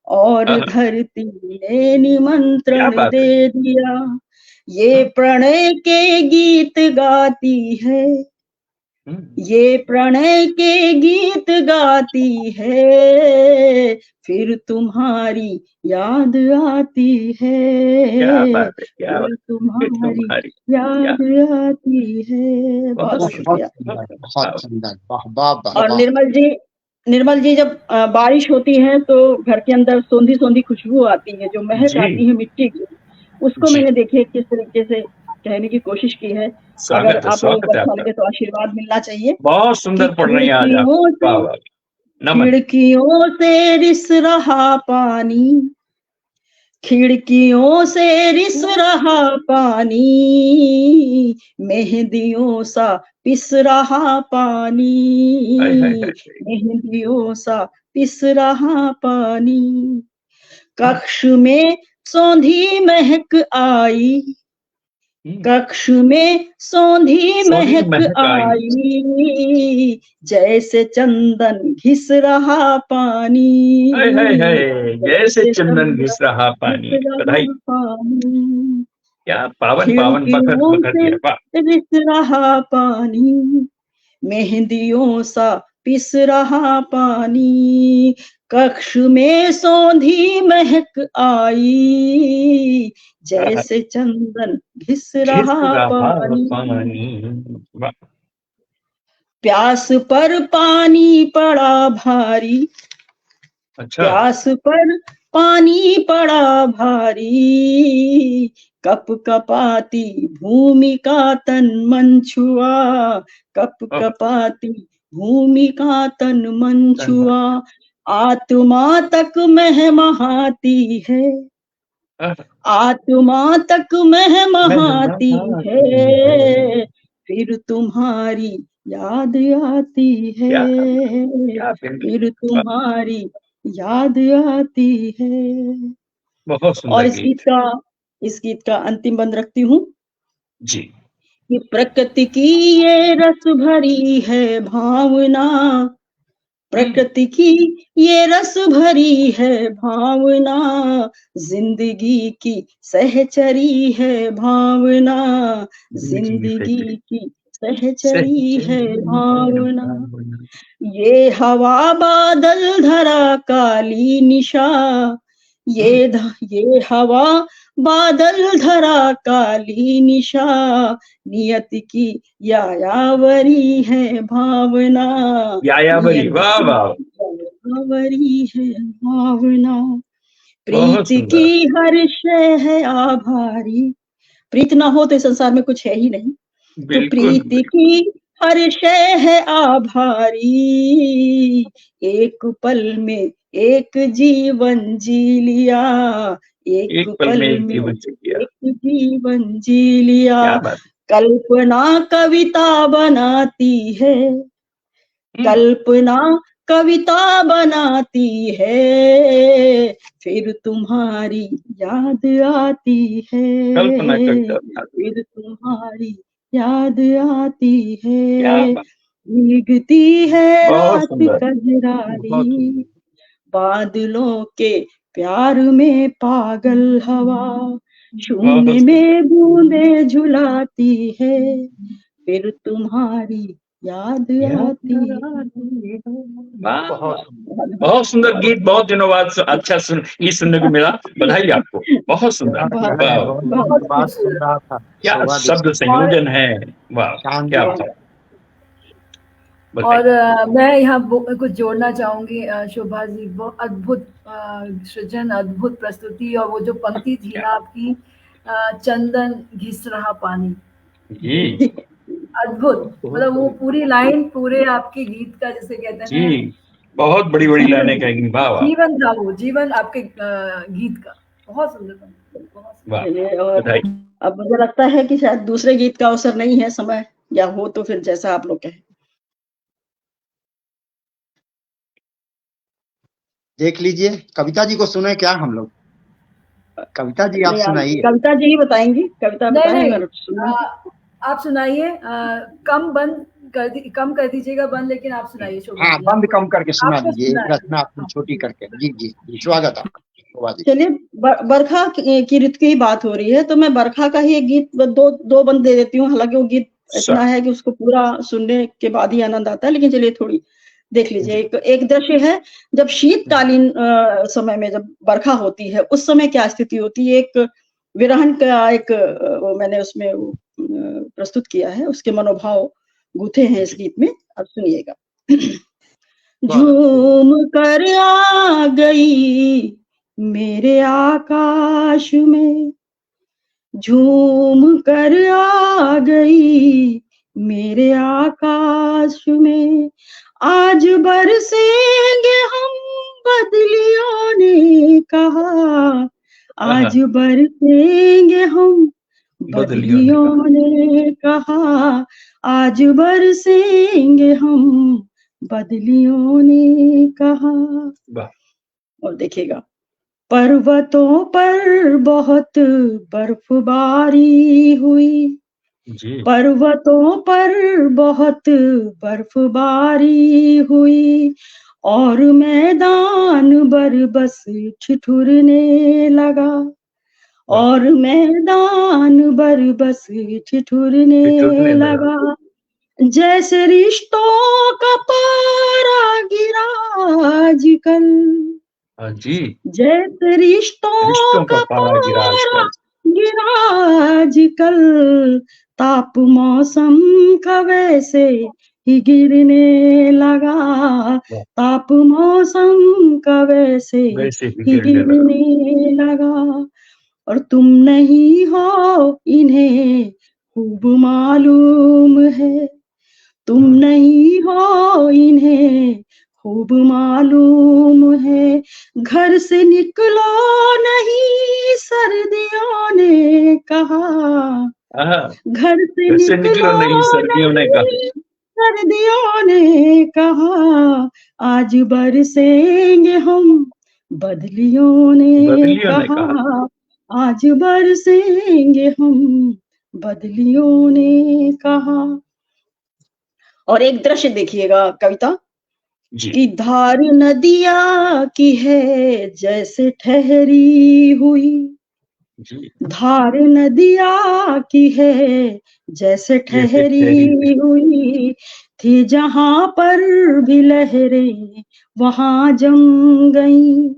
C: और धरती ने निमंत्रण दे दिया। ये प्रणय के गीत गाती है, ये प्रणय के गीत गाती है, फिर तुम्हारी याद आती है।
A: क्या बात है, क्या
C: फिर तुम्हारी याद आती है। बहुत शुक्रिया।
B: बहुत सुंदर, वाह।
C: और निर्मल जी जब बारिश होती है तो घर के अंदर सोंधी सोंधी खुशबू आती है, जो महक आती है मिट्टी की, उसको मैंने देखिए किस तरीके से कहने की कोशिश की है। अगर
A: स्वागत है,
C: आप लोगों को
A: स्वागत है
C: अच्छा
A: आपका।
C: लगे तो आशीर्वाद मिलना चाहिए।
A: बहुत सुंदर पढ़ रही हैं आज आप।
C: खिड़कियों से
A: वाह वाह, नमन।
C: खिड़कियों से रिस रहा पानी, खिड़कियों से रिस रहा पानी, मेहंदियों सा पिस रहा पानी,
A: हाय हाय हाय।
C: मेहंदियों सा पिस रहा पानी। कक्ष में सौंधी महक आई, कक्ष में सौंधी महक आई, जैसे चंदन घिस रहा पानी,
A: हाय हाय हाय, जैसे चंदन घिस रहा पानी। बधाई।
C: पानी।
A: क्या पावन पावन बखर बखर दिया। वाह।
C: रिस रहा पानी, मेहंदियों सा पिस रहा पानी, कक्ष में सौंधी महक आई, जैसे चंदन घिस रहा पानी।
A: वाह।
C: प्यास पर पानी पड़ा भारी,
A: अच्छा।
C: प्यास पर पानी पड़ा भारी, कप कपाती भूमि का तन मन छुआ, कप कपाती भूमि का तन मन छुआ, आत्मा तक महमहाती है, आत्मा तक महमहाती है, फिर तुम्हारी याद आती है, फिर तुम्हारी याद आती है।
A: बहुत सुंदर।
C: और इस गीत का अंतिम बंद रखती हूँ
A: जी।
C: कि प्रकृति की ये रस भरी है भावना, प्रकृति की ये रस भरी है भावना, जिंदगी की सहचरी है भावना, जिंदगी की सहचरी है भावना। ये हवा बादल धरा काली निशा, ये हवा बादल धरा काली निशा, नियत की यायावरी है भावना,
A: यायावरी। वाह वाह।
C: यायावरी है भावना। प्रीति की हर शय है आभारी, प्रीत ना हो तो इस संसार में कुछ है ही नहीं, तो प्रीति की हर शय है आभारी, एक पल में एक जीवन जी लिया, एक पल में एक जीवन जी लिया। कल्पना कविता बनाती है, कल्पना कविता बनाती है, फिर तुम्हारी याद आती है, फिर तुम्हारी याद आती है। भीगती है रात कजरारी, बादलों के प्यार में पागल हवा, शून्य में बूंदे झुलाती है, फिर तुम्हारी याद आती है।
A: बहुत सुंदर गीत, बहुत दिनों बाद अच्छा गीत सुनने को मिला। बधाई आपको, बहुत सुंदर। क्या शब्द संयोजन है, वाह क्या बात।
E: और मैं यहाँ कुछ जोड़ना चाहूंगी। शोभा जी, वो अद्भुत सृजन, अद्भुत प्रस्तुति, और वो जो पंक्ति थी ना आपकी, चंदन घिस रहा पानी, अद्भुत। मतलब वो पूरी लाइन पूरे आपके गीत का, जैसे कहते हैं ना,
A: बहुत बड़ी बड़ी लाइनें कहेंगी। वाह,
E: जीवन था वो, जीवन आपके गीत का। बहुत सुंदर।
C: और अब मुझे लगता है कि शायद दूसरे गीत का अवसर नहीं है समय, या हो तो फिर जैसा आप लोग कहें।
B: देख लीजिए, कविता जी को सुने क्या हम लोग? कविता जी आप सुनाइए।
C: कविता जी ही बताएंगी, कविता बताएंगे।
E: आप सुनाइए। कम कर दीजिएगा बंद, लेकिन आप सुनाइए।
B: हाँ, बंद कम करके सुना दीजिए, एक रचना अपनी छोटी करके। जी जी जी, स्वागत आपका।
C: चलिए, बरखा की ऋतु की बात हो रही है, तो मैं बरखा का ही एक गीत दो बंद दे देती हूँ। हालांकि वो गीत इतना है कि उसको पूरा सुनने के बाद ही आनंद आता है, लेकिन चलिए थोड़ी देख लीजिए। एक दृश्य है, जब शीतकालीन समय में जब बरखा होती है, उस समय क्या स्थिति होती है। एक विरहन का एक वो मैंने उसमें प्रस्तुत किया है, उसके मनोभाव गूथे हैं इस गीत में। अब सुनिएगा। झूम कर आ गई मेरे आकाश में, झूम कर आ गई मेरे आकाश में। आज बरसेंगे हम बदलियों ने कहा, आज बरसेंगे हम बदलियों ने कहा, आज बरसेंगे हम बदलियों ने कहा। और देखिएगा, पर्वतों पर बहुत बर्फबारी हुई, पर्वतों पर बहुत बर्फबारी हुई, और मैदान बरबस ठिठुरने लगा, और मैदान बरबस ठिठुरने लगा। जैसे रिश्तों का पारा गिरा आजकल, जैसे रिश्तों का पारा गिरा आजकल, ताप मौसम का वैसे ही गिरने लगा, ताप मौसम का वैसे ही गिरने लगा। और तुम नहीं हो इन्हें खूब मालूम है, तुम नहीं हो इन्हें खूब मालूम है। घर से निकलो नहीं सर्दियों ने कहा, घर से निकलो नहीं सर्दियों ने कहा, आज बरसेंगे हम बदलियों ने कहा, आज बरसेंगे हम बदलियों ने कहा। और एक दृश्य देखिएगा कविता कि धार नदिया की है जैसे ठहरी हुई, धार नदिया की है जैसे ठहरी हुई, थी जहां पर भी लहरें वहां जम गई,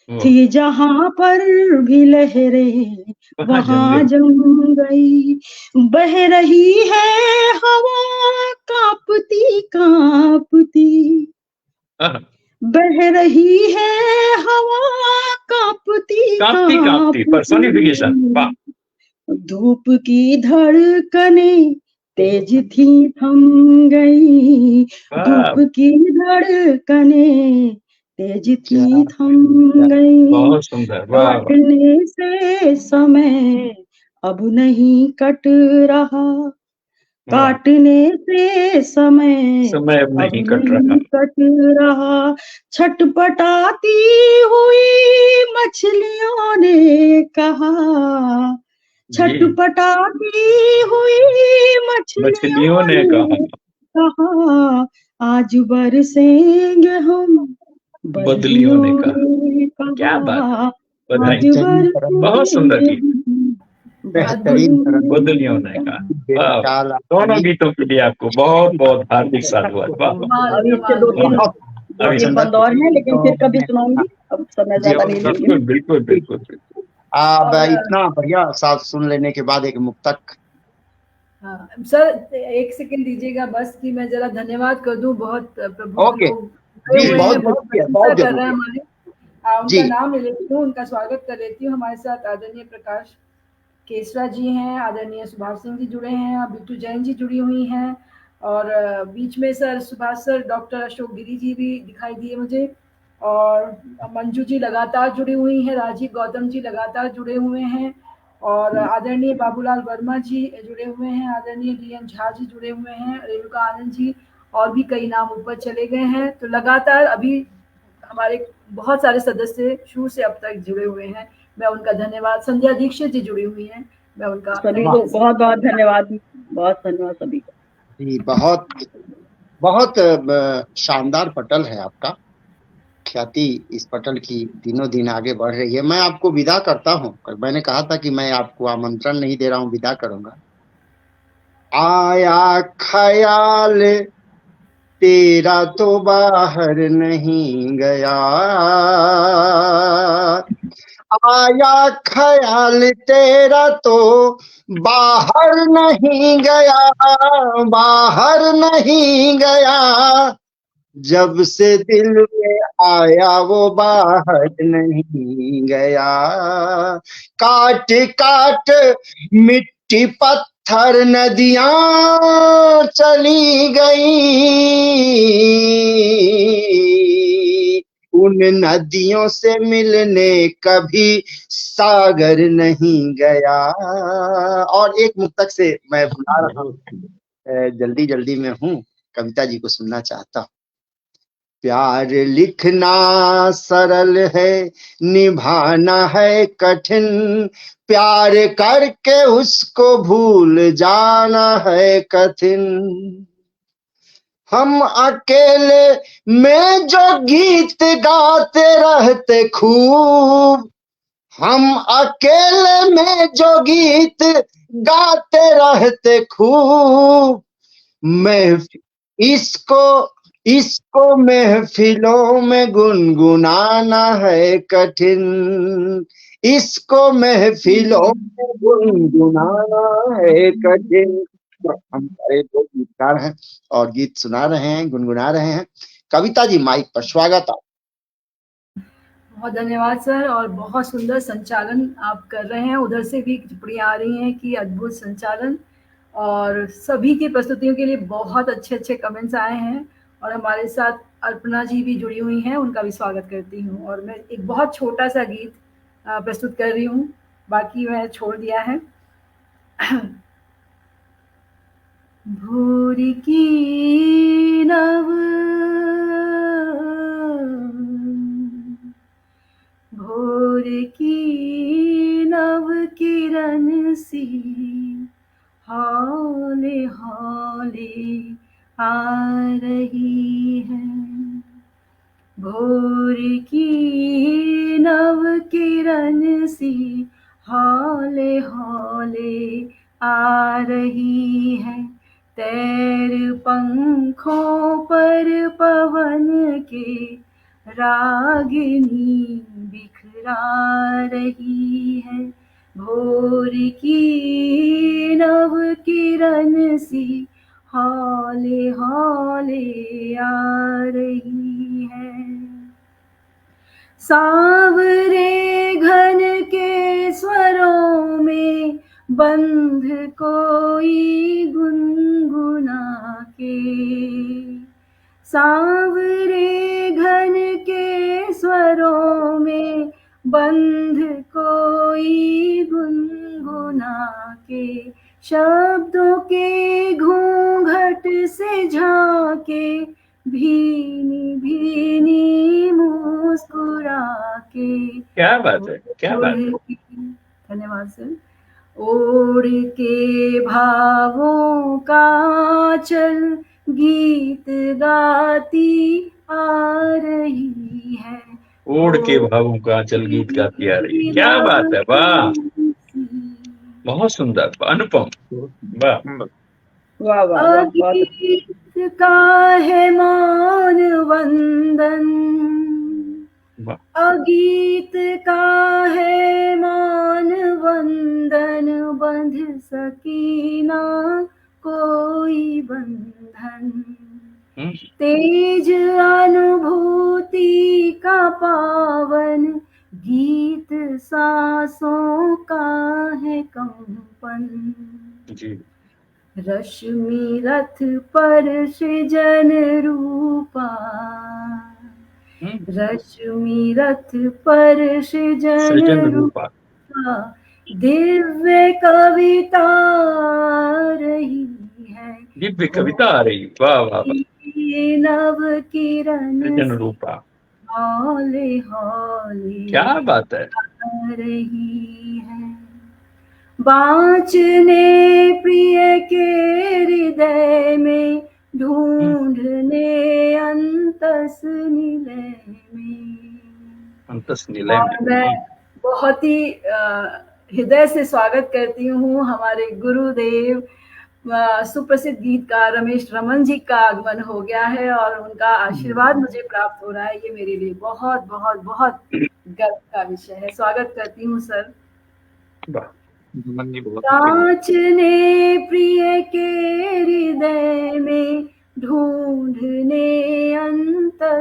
C: थी जहां पर भी लहरें वहां जम गई। बह रही है हवा कांपती कांपती, बह रही है हवा कांपती कांपती, पर्सोनिफिकेशन। धूप की धड़कने तेज थी थम गई, धूप की धड़कने तेज थी थम गई। काटने से समय अब नहीं कट रहा, काटने से समय अब नहीं कट रहा। छटपटाती हुई मछलियों ने कहा, छटपटाती हुई मछलियों ने कहा, आज बरसेंगे हम बदलियों ने कहा। क्या बात, आज
A: बहुत सुंदर गीत, बेहतरीन बदलियों ने कहा। दोनों गीतों के लिए आपको बहुत बहुत हार्दिक साधुवाद।
C: बंदौर है लेकिन फिर कभी सुनाऊंगी, अब समय ज्यादा नहीं लेंगे।
A: बिल्कुल बिल्कुल।
B: अब इतना बढ़िया साथ सुन लेने के बाद एक मुक्तक।
E: सर एक सेकंड दीजिएगा बस कि मैं जरा धन्यवाद कर दूं। बहुत प्रभु
B: ओके जी, बहुत
E: कर रहे हैं हमारे, उनका नाम ले लेती हूँ, उनका स्वागत कर लेती हूँ। हमारे साथ आदरणीय प्रकाश केसरा जी हैं, आदरणीय सुभाष सिंह जी जुड़े हैं, बिट्टू जैन जी जुड़ी हुई हैं, और बीच में sir Subhash sir doctor Ashok Giri ji भी दिखाई दिए मुझे, और मंजू जी लगातार जुड़ी हुई हैं, राजीव गौतम जी लगातार जुड़े हुए हैं, और आदरणीय बाबूलाल वर्मा जी जुड़े हुए हैं, आदरणीय डीएन झा जी जुड़े हुए हैं, रेणुका आनंद जी, और भी कई नाम ऊपर चले गए हैं। तो लगातार अभी हमारे बहुत सारे सदस्य शुरू से अब तक जुड़े हुए हैं, मैं उनका धन्यवाद। संध्या दीक्षित जी जुड़ी हुई हैं, मैं उनका
C: सभी को बहुत बहुत धन्यवाद, बहुत धन्यवाद सभी को
B: जी। बहुत बहुत शानदार पटल है आपका, ख्याति इस पटल की दिनों दिन आगे बढ़ रही है। मैं आपको विदा करता हूँ, मैंने कहा था कि मैं आपको आमंत्रण नहीं दे रहा हूँ, विदा करूंगा। आया ख्याल तेरा तो बाहर नहीं गया, आया ख्याल तेरा तो बाहर नहीं गया, बाहर नहीं गया। जब से दिल में आया वो बाहर नहीं गया। काट काट मिट्टी पत्थर नदियां चली गई, उन नदियों से मिलने कभी सागर नहीं गया। और एक मुक्तक से मैं बुला रहा हूँ, जल्दी जल्दी में हूँ, कविता जी को सुनना चाहता हूँ। प्यार लिखना सरल है, निभाना है कठिन, प्यार करके उसको भूल जाना है कठिन। हम अकेले में जो गीत गाते रहते खूब, हम अकेले में जो गीत गाते रहते खूब, मैं इसको महफिलों में गुनगुनाना है कठिन, इसको महफिलों में गुनगुनाना है कठिन। हम सारे लोग गीतकार हैं और गीत सुना रहे हैं, गुनगुना रहे हैं। कविता जी माइक पर, स्वागत आप।
E: बहुत धन्यवाद सर, और बहुत सुंदर संचालन आप कर रहे हैं। उधर से भी टिप्पणियाँ आ रही हैं कि अद्भुत संचालन, और सभी की प्रस्तुतियों के लिए बहुत अच्छे अच्छे कमेंट्स आए हैं। और हमारे साथ अर्पणा जी भी जुड़ी हुई हैं, उनका भी स्वागत करती हूँ। और मैं एक बहुत छोटा सा गीत प्रस्तुत कर रही हूँ, बाकी मैं छोड़ दिया है। भोर की नव, भोर की नव किरण सी हौले हौले आ रही है, भोर की नव किरण सी हौले हौले आ रही है। तैर पंखों पर पवन के रागिनी बिखरा रही है, भोर की नव किरण सी हौले हौले आ रही है। सांवरे घन के स्वरों में बंध कोई गुनगुना के, सांवरे घन के स्वरों में बंध कोई गुनगुना के, शब्दों के घूंघट से झांके भीनी भीनी मुस्कुरा के।
A: क्या बात है, क्या बात है।
E: धन्यवाद सर। ओढ़ के भावों का चल गीत गाती आ रही है,
A: ओढ़ के भावों का चल गीत गाती आ रही है। क्या बात है, वाह, बहुत सुंदर, अनुपम, वाह
C: वाह वाह,
E: गीत का है मौन वंदन, अगीत का है मौन वंदन, बंध सकीना कोई बंधन, तेज अनुभूति का पावन गीत सांसों का है कंपन
A: जी।
E: रश्मि रथ पर सृजन रूपा, रश्मि रथ पर सृजन रूपा, दिव्य कविता रही है,
A: दिव्य कविता आ रही, वाह वाह,
E: नव किरण
A: रूपा
E: हौले हौले
A: क्या बात है
E: रही है। बाँचने प्रिय के हृदय में, ढूंढने अंतस निलय में,
A: अंतस निलय में।
E: मैं बहुत ही हृदय से स्वागत करती हूँ हमारे गुरुदेव सुप्रसिद्ध गीतकार रमेश रमन जी का आगमन हो गया है, और उनका आशीर्वाद मुझे प्राप्त हो रहा है। ये मेरे लिए बहुत बहुत बहुत गर्व का विषय है। स्वागत करती हूँ सर। कांचने प्रिय के हृदय में, ढूंढने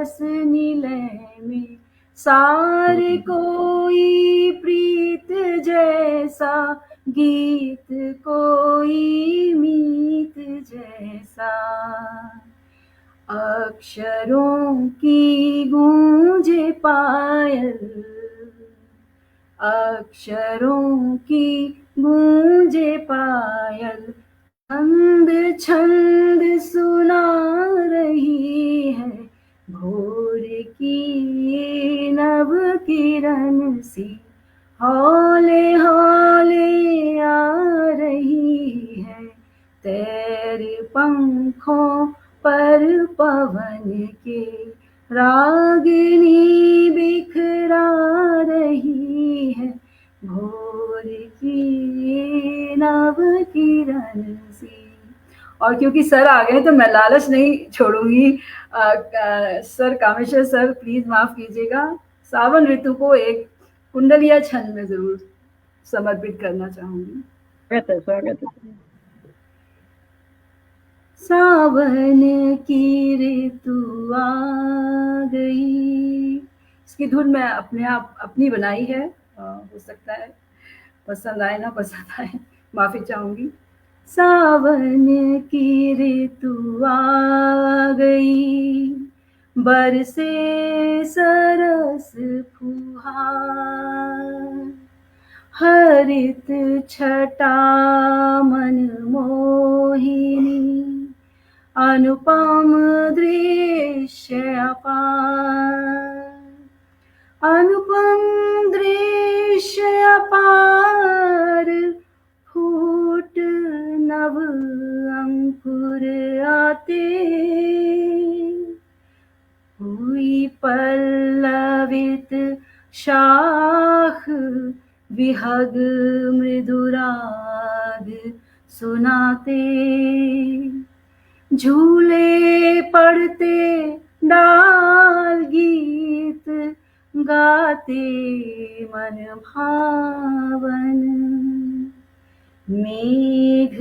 E: रस निलय में, सार कोई प्रीत जैसा, गीत कोई मीत जैसा। अक्षरों की गूंजे पायल, अक्षरों की गूंजे पायल, छंद छंद सुना रही है, भोर की नव किरण सी हौले हौले आ रही है। तेरे पंखों पर पवन के रागिनी बिखरा रही है, भोर की नव किरण सी। और क्योंकि सर आ गए तो मैं लालच नहीं छोड़ूंगी। सर कामेश्वर सर प्लीज माफ कीजिएगा, सावन ऋतु को एक कुंडलिया छंद में जरूर समर्पित करना चाहूंगी।
C: स्वागत है।
E: सावन की ऋतु आ गई, इसकी धुन मैं अपने आप अपनी बनाई है, हो सकता है पसंद आए ना पसंद आए, माफी चाहूंगी। सावन की ऋतु आ गई, बरसे सरस फुहार, हरित छटा मन मोहिनी, अनुपम दृश्य अपार, अनुपम दृश्य अपार, फूट नव अंकुर आते, हुई पल्लवित शाख, विहग मृदुराग सुनाते, झूले पड़ते डाल गीत गाते मन भावन, मेघ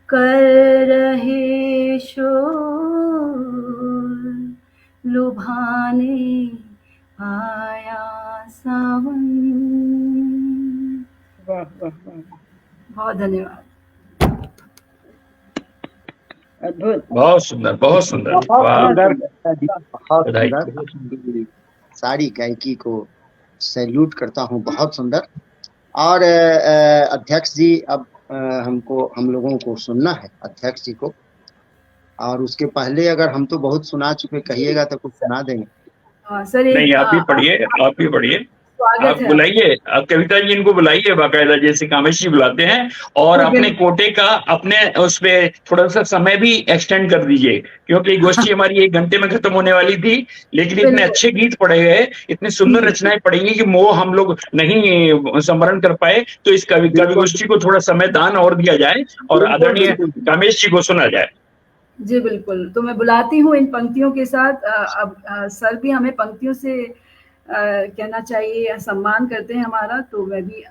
E: कर रहे शोर, लुभाने आया सावन।
C: वाह वाह वाह,
E: बहुत धन्यवाद।
C: अद्भुत,
A: बहुत सुंदर, बहुत सुंदर।
B: बहुत
A: वाह,
B: सुंदर, बहुत
A: बधाई।
B: सुंदर। सारी गायकी को सैल्यूट करता हूँ, बहुत सुंदर। और अध्यक्ष जी, अब हम लोगों को सुनना है अध्यक्ष जी को, और उसके पहले अगर हम तो बहुत सुना चुके, कहिएगा तो कुछ सुना देंगे।
E: सर
A: नहीं, आप ही पढ़िए, आप ही पढ़िए, आप बुलाइए, आप कविता जी इनको बुलाइए बाकायदा, जैसे कामेश जी बुलाते हैं, और अपने कोटे का अपने उस पे थोड़ा सा समय भी एक्सटेंड कर दीजिए, क्योंकि गोष्ठी हमारी 1 घंटे में खत्म होने वाली थी, लेकिन इतने अच्छे गीत पढ़े गए, इतनी सुंदर रचनाएं पढ़ी गई कि वो हम लोग नहीं स्मरण कर पाए, तो इस कवि गोष्ठी को थोड़ा समय दान और दिया जाए और आदरणीय कामेश जी को सुना जाए।
E: जी बिल्कुल, तो मैं बुलाती हूँ इन पंक्तियों के साथ। अब सर भी हमें पंक्तियों से कहना चाहिए, सम्मान करते हैं हमारा, तो मैं भी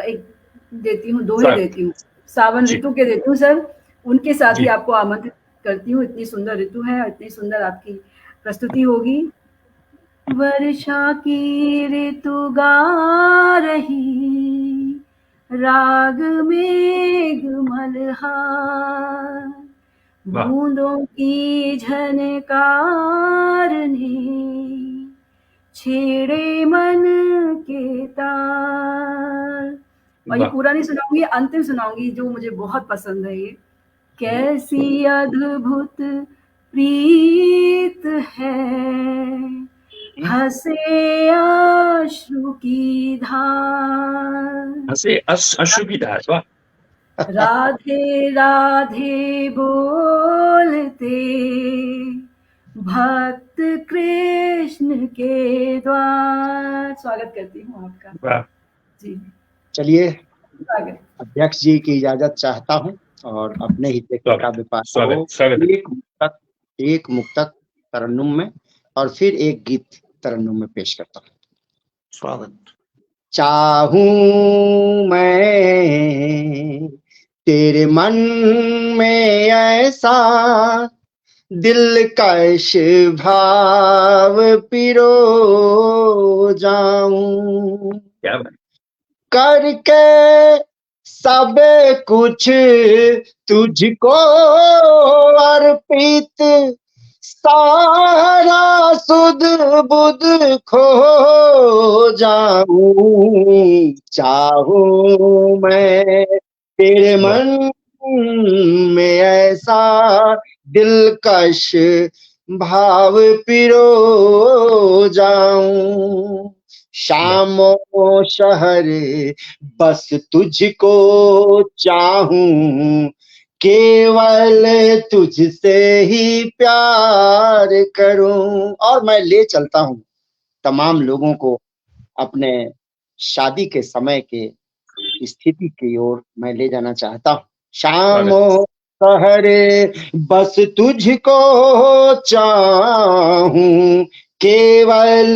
E: एक देती हूँ, दोहे देती हूँ, सावन ऋतु के देती हूँ सर, उनके साथ ही आपको आमंत्रित करती हूँ। इतनी सुंदर ऋतु है, इतनी सुंदर आपकी प्रस्तुति होगी। वर्षा की ऋतु गा रही, राग मेघ मल्हार, बूंदों की झनकार ने छेड़े मन के तार। और ये पूरा नहीं सुनाऊंगी, अंतिम सुनाऊंगी जो मुझे बहुत पसंद है। ये कैसी अद्भुत प्रीत है, हंसे अश्रु की धार,
A: हंसे अश्रु की धार। वाह।
E: राधे राधे बोलते भक्त कृष्ण के द्वार। स्वागत करती हूँ आपका जी।
B: चलिए, अध्यक्ष जी की इजाजत चाहता हूँ और अपने ही काव्य पाठ एक मुक्तक तरन्नुम में और फिर एक गीत तरन्नुम में पेश करता हूँ।
D: स्वागत।
B: चाहूं मैं तेरे मन में ऐसा दिलकश भाव पिरो जाऊं,
A: क्या बात।
B: करके सब कुछ तुझको अर्पित, सारा सुध बुध खो जाऊं, चाहूं मैं तेरे मन में ऐसा दिलकश भाव पिरो जाऊं, शामो शहर बस तुझको चाहूं, केवल तुझसे ही प्यार करूं। और मैं ले चलता हूं तमाम लोगों को अपने शादी के समय के स्थिति की ओर मैं ले जाना चाहता हूं। शामो शहरे बस तुझको चाहूं, केवल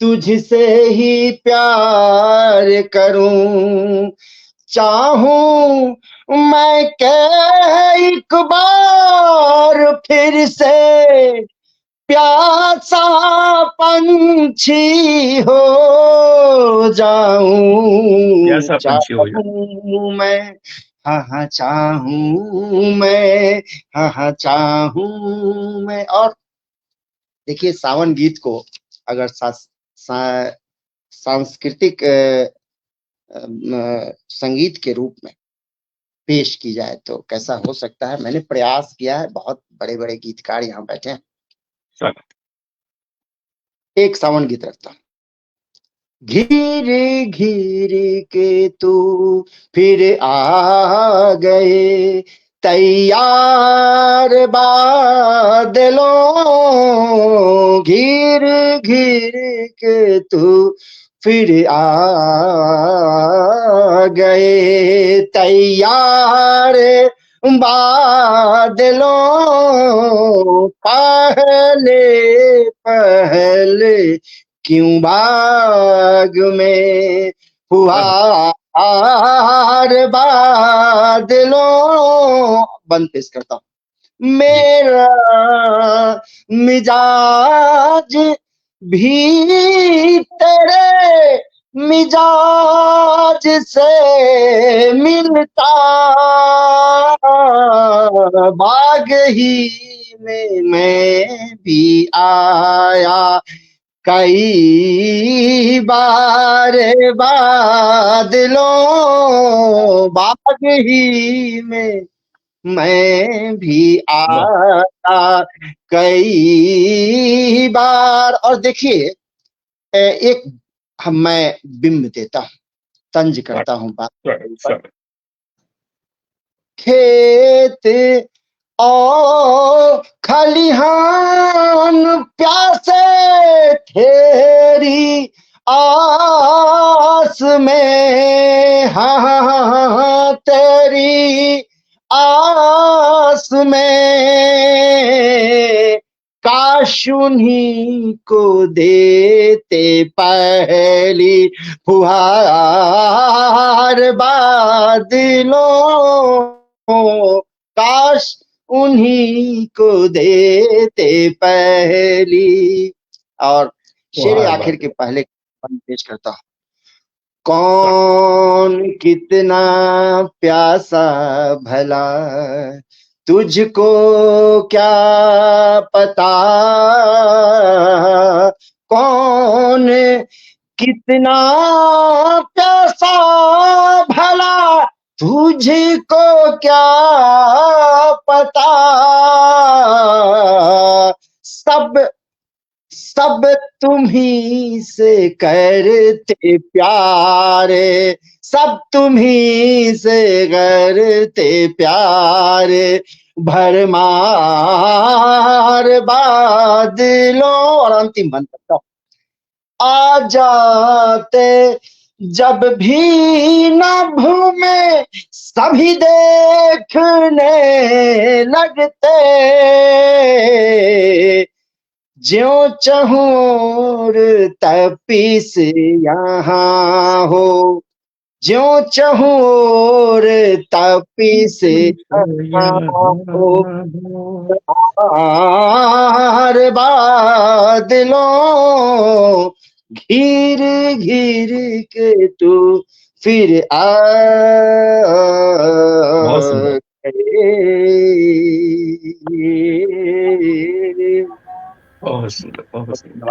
B: तुझसे ही प्यार करूं, चाहूं मैं के एक बार फिर से प्यासा पंछी हो जाऊं, चाहूं मैं, हाँ चाहूं मैं, हाँ चाहूं मैं। और देखिए सावन गीत को अगर सांस्कृतिक संगीत के रूप में पेश की जाए तो कैसा हो सकता है। मैंने प्रयास किया है, बहुत बड़े बड़े गीतकार यहाँ बैठे हैं। एक सावन गीत रखता हूं। घिर घिर के तू फिर आ गए, तैयार बादलों, घिर घिर के तू फिर आ गए, तैयार बादलों, पहले पहले क्यों बाग में फुहार बादलों। बंद पेश करता हूं। मेरा मिजाज भी तेरे मिजाज से मिलता, बाग ही में मैं भी आया कई बार बादलों, बाग ही में मैं भी आया कई बार। और देखिए एक मैं बिंब देता हूं, तंज करता हूं बात। खेत और खलिहान प्यासे तेरी आस में, हाँ तेरी आस में, काश उन्हीं को देते पहली फुहार बादलों, काश उन्हीं को देते पहली। और शेर आखिर के पहले पेश करता हूं। कौन कितना प्यासा भला तुझको क्या पता, कौन कितना प्यासा भला तुझको क्या पता, सब तुम्ही से करते प्यारे, सब तुम्ही से करते प्यारे, भरमार बादलों। और अंतिम बंद करता हूं। आ जाते जब भी नभ में सभी देखने लगते, ज्यों चहूर तपिस यहाँ हो ज्यों चहूं और तापी से हर बादलों घिर घिर के तू फिर
A: बहुत सुंदर। बहुत सुंदर, बहुत सुंदर।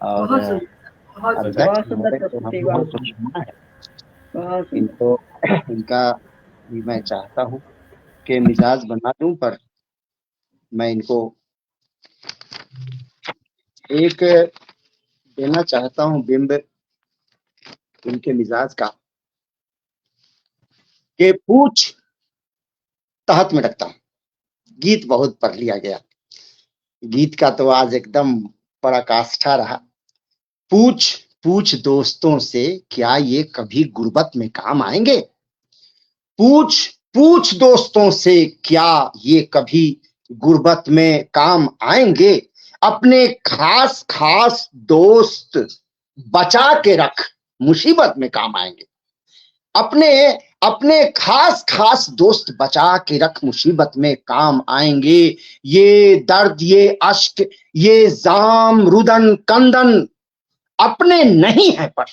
B: और
E: बहुत सुंदर, बहुत सुंदर।
B: अध्यक्ष
C: सुंदर
B: महोदय को
C: प्रस्तुति,
B: हम बहुत शुभकामनाएं हैं।
C: बहुत सुंदर।
B: इनको इनका भी मैं चाहता हूँ कि मिजाज बना दूं, पर मैं इनको एक देना चाहता हूँ बिंब इनके मिजाज का, कि पूछ तहत में रखता हूँ। गीत बहुत पढ़ लिया गया, गीत का तो आज एकदम पराकाष्ठा रहा। पूछ पूछ दोस्तों से क्या ये कभी गुर्बत में काम आएंगे? पूछ पूछ दोस्तों से क्या ये कभी गुर्बत में काम आएंगे? अपने खास खास दोस्त बचा के रख, मुसीबत में काम आएंगे। अपने अपने खास खास दोस्त बचा के रख, मुसीबत में काम आएंगे। ये दर्द, ये अश्क, ये जाम, रुदन, कंदन अपने नहीं है पर,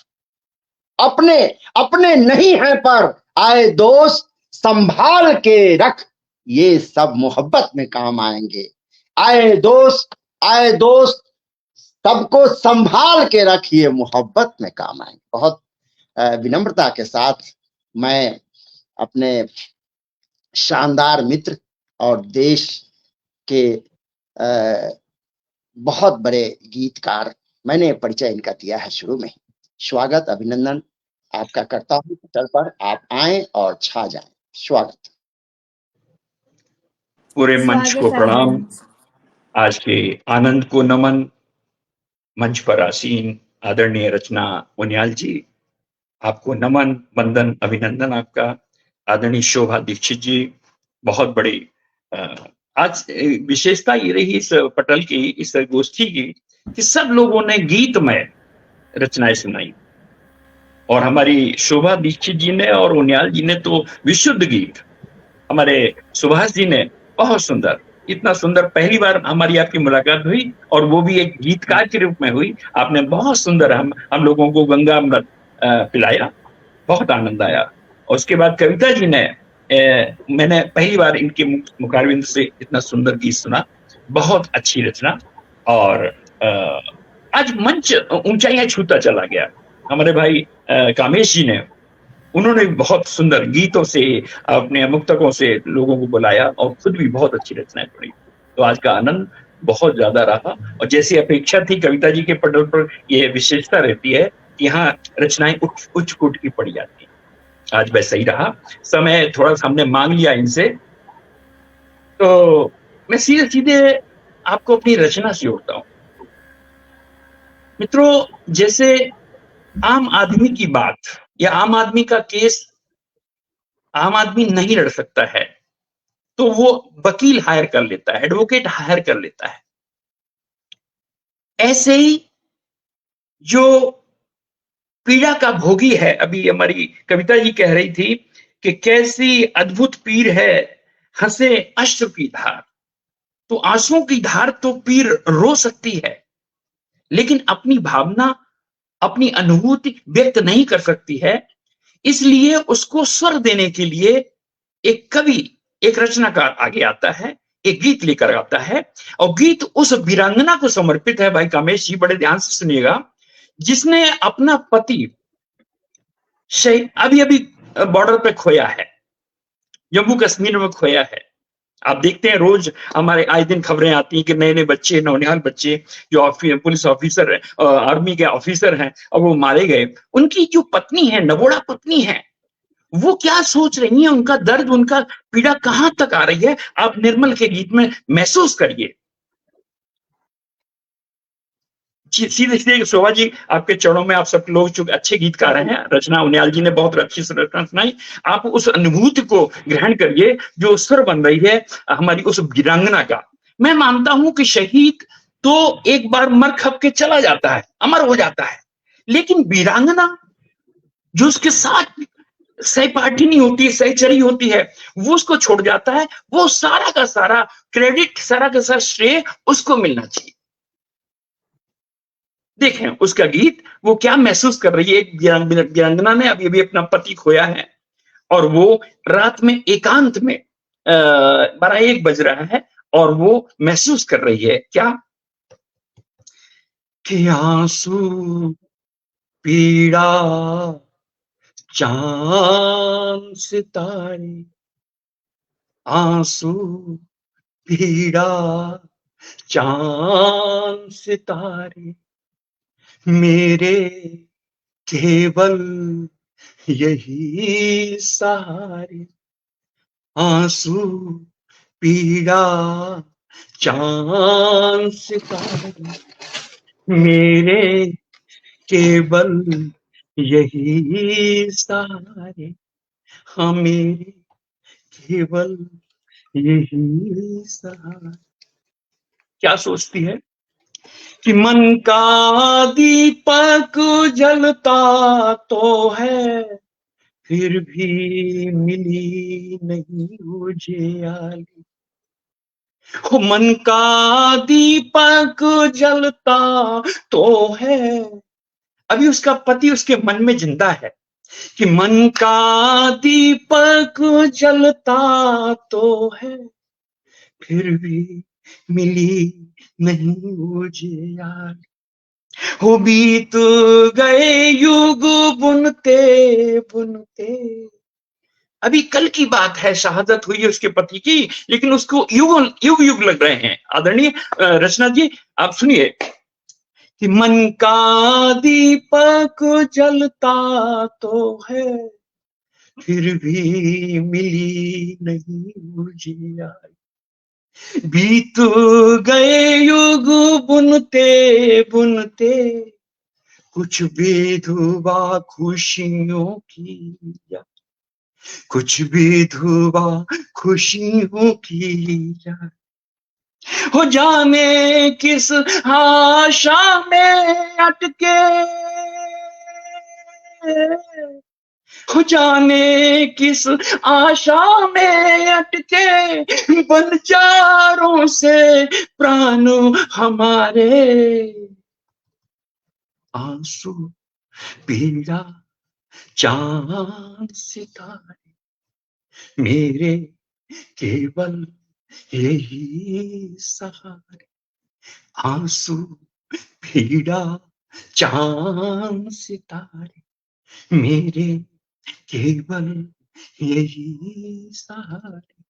B: अपने अपने नहीं है पर आए दोस्त संभाल के रख, ये सब मोहब्बत में काम आएंगे। आए दोस्त सबको संभाल के रख, ये मोहब्बत में काम आएंगे। बहुत विनम्रता के साथ मैं अपने शानदार मित्र और देश के बहुत बड़े गीतकार, मैंने परिचय इनका दिया है शुरू में। स्वागत, अभिनंदन आपका करता हूँ पटल पर, आप आए और छा जाएं। स्वागत।
A: पूरे मंच को
F: स्वागत
A: प्रणाम,
F: आदरणीय।
A: आज के आनंद को नमन। मंच पर आसीन आदरणीय रचना उनियाल जी, आपको नमन, वंदन, अभिनंदन आपका। आदरणीय शोभा दीक्षित जी, बहुत बड़ी आज विशेषता ये रही इस पटल की, इस गोष्ठी की, कि सब लोगों ने गीतमय रचनाएं सुनाई, और हमारी शोभा दीक्षित जी ने और उनियाल जी ने तो विशुद्ध गीत, हमारे सुभाष जी ने बहुत सुंदर, इतना सुंदर पहली बार हमारी आपकी मुलाकात हुई, और वो भी एक गीतकार के रूप में हुई। आपने बहुत सुंदर हम लोगों को गंगा अमृत पिलाया, बहुत आनंद आया। और उसके बाद कविता जी ने मैंने पहली बार इनके मुखारविंद से इतना सुंदर गीत सुना, बहुत अच्छी रचना। और आज मंच ऊंचाइयां छूता चला गया। हमारे भाई कामेश जी ने, उन्होंने बहुत सुंदर गीतों से अपने मुक्तकों से लोगों को बुलाया, और खुद भी बहुत अच्छी रचनाएं पढ़ी। तो आज का आनंद बहुत ज्यादा रहा, और जैसी अपेक्षा थी कविता जी के पटल पर यह विशेषता रहती है कि यहाँ रचनाएं उच्च कोटि की पड़ी जाती हैं। आज वैसा ही रहा। समय थोड़ा सा हमने मांग लिया इनसे, तो मैं सीधे सीधे आपको अपनी रचना से जोड़ता हूं। मित्रों, जैसे आम आदमी की बात या आम आदमी का केस आम आदमी नहीं लड़ सकता है, तो वो वकील हायर कर लेता है, एडवोकेट हायर कर लेता है। ऐसे ही जो पीड़ा का भोगी है, अभी हमारी कविता जी कह रही थी कि कैसी अद्भुत पीर है, हंसे अश्रु की धार। तो आंसुओं की धार तो पीर रो सकती है, लेकिन अपनी भावना, अपनी अनुभूति व्यक्त नहीं कर सकती है। इसलिए उसको स्वर देने के लिए एक कवि, एक रचनाकार आगे आता है, एक गीत लेकर आता है, और गीत उस वीरांगना को समर्पित है। भाई कामेश जी, बड़े ध्यान से सुनिएगा, जिसने अपना पति अभी अभी बॉर्डर पे खोया है, जम्मू कश्मीर में खोया है। आप देखते हैं रोज हमारे आए दिन खबरें आती हैं कि नए नए बच्चे, नौनिहाल बच्चे जो पुलिस ऑफिसर है, आर्मी के ऑफिसर हैं, और वो मारे गए। उनकी जो पत्नी है, नवोड़ा पत्नी है, वो क्या सोच रही है, उनका दर्द, उनका पीड़ा कहां तक आ रही है, आप निर्मल के गीत में महसूस करिए। सीधे सीधे शोभा जी, आपके चरणों में, आप सब लोग जो अच्छे गीतकार हैं, रचना उनियाल जी ने बहुत अच्छी रचना सुनाई। आप उस अनुभूति को ग्रहण करिए जो स्वर बन रही है हमारी उस वीरांगना का। मैं मानता हूं कि शहीद तो एक बार मर खप के चला जाता है, अमर हो जाता है, लेकिन वीरांगना जो उसके साथ सहपाठिनी होती है, सहचरी होती है, वो उसको छोड़ जाता है, वो सारा का सारा क्रेडिट, सारा का सारा श्रेय उसको मिलना चाहिए। देखें उसका गीत, वो क्या महसूस कर रही है। एक वीरांगना ने अभी अभी अपना पति खोया है और वो रात में एकांत में 12-1 बज रहा है और वो महसूस कर रही है क्या कि आंसू, पीड़ा, चांद सितारे, आंसू, पीड़ा, चांद सितारे, मेरे केवल यही सहारे, आंसू, पीड़ा, चांद सितारे, मेरे केवल यही सहारे, हाँ मेरे केवल यही सहारे। क्या सोचती है कि मन का दीपक जलता तो है, फिर भी मिली नहीं उजियाली। हो मन का दीपक जलता तो है, अभी उसका पति उसके मन में जिंदा है कि मन का दीपक जलता तो है, फिर भी मिली नहीं उजियाली। हो बीत गए युग बुनते बुनते, अभी कल की बात है, शहादत हुई है उसके पति की, लेकिन उसको युग युग युग लग रहे हैं। आदरणीय रचना जी, आप सुनिए कि मन का दीपक जलता तो है, फिर भी मिली नहीं उजियारी। बीत गए युग बुनते बुनते, कुछ विधवा खुशियों की, कुछ विधवा खुशियों की, हो जाने किस आशा में अटके, हो जाने किस आशा में अटके, बनचारों से प्राण हमारे, आंसू, पीड़ा, चांद सितारे, मेरे केवल यही सहारे, आंसू, पीड़ा, चांद सितारे, मेरे केवल यही सहारे।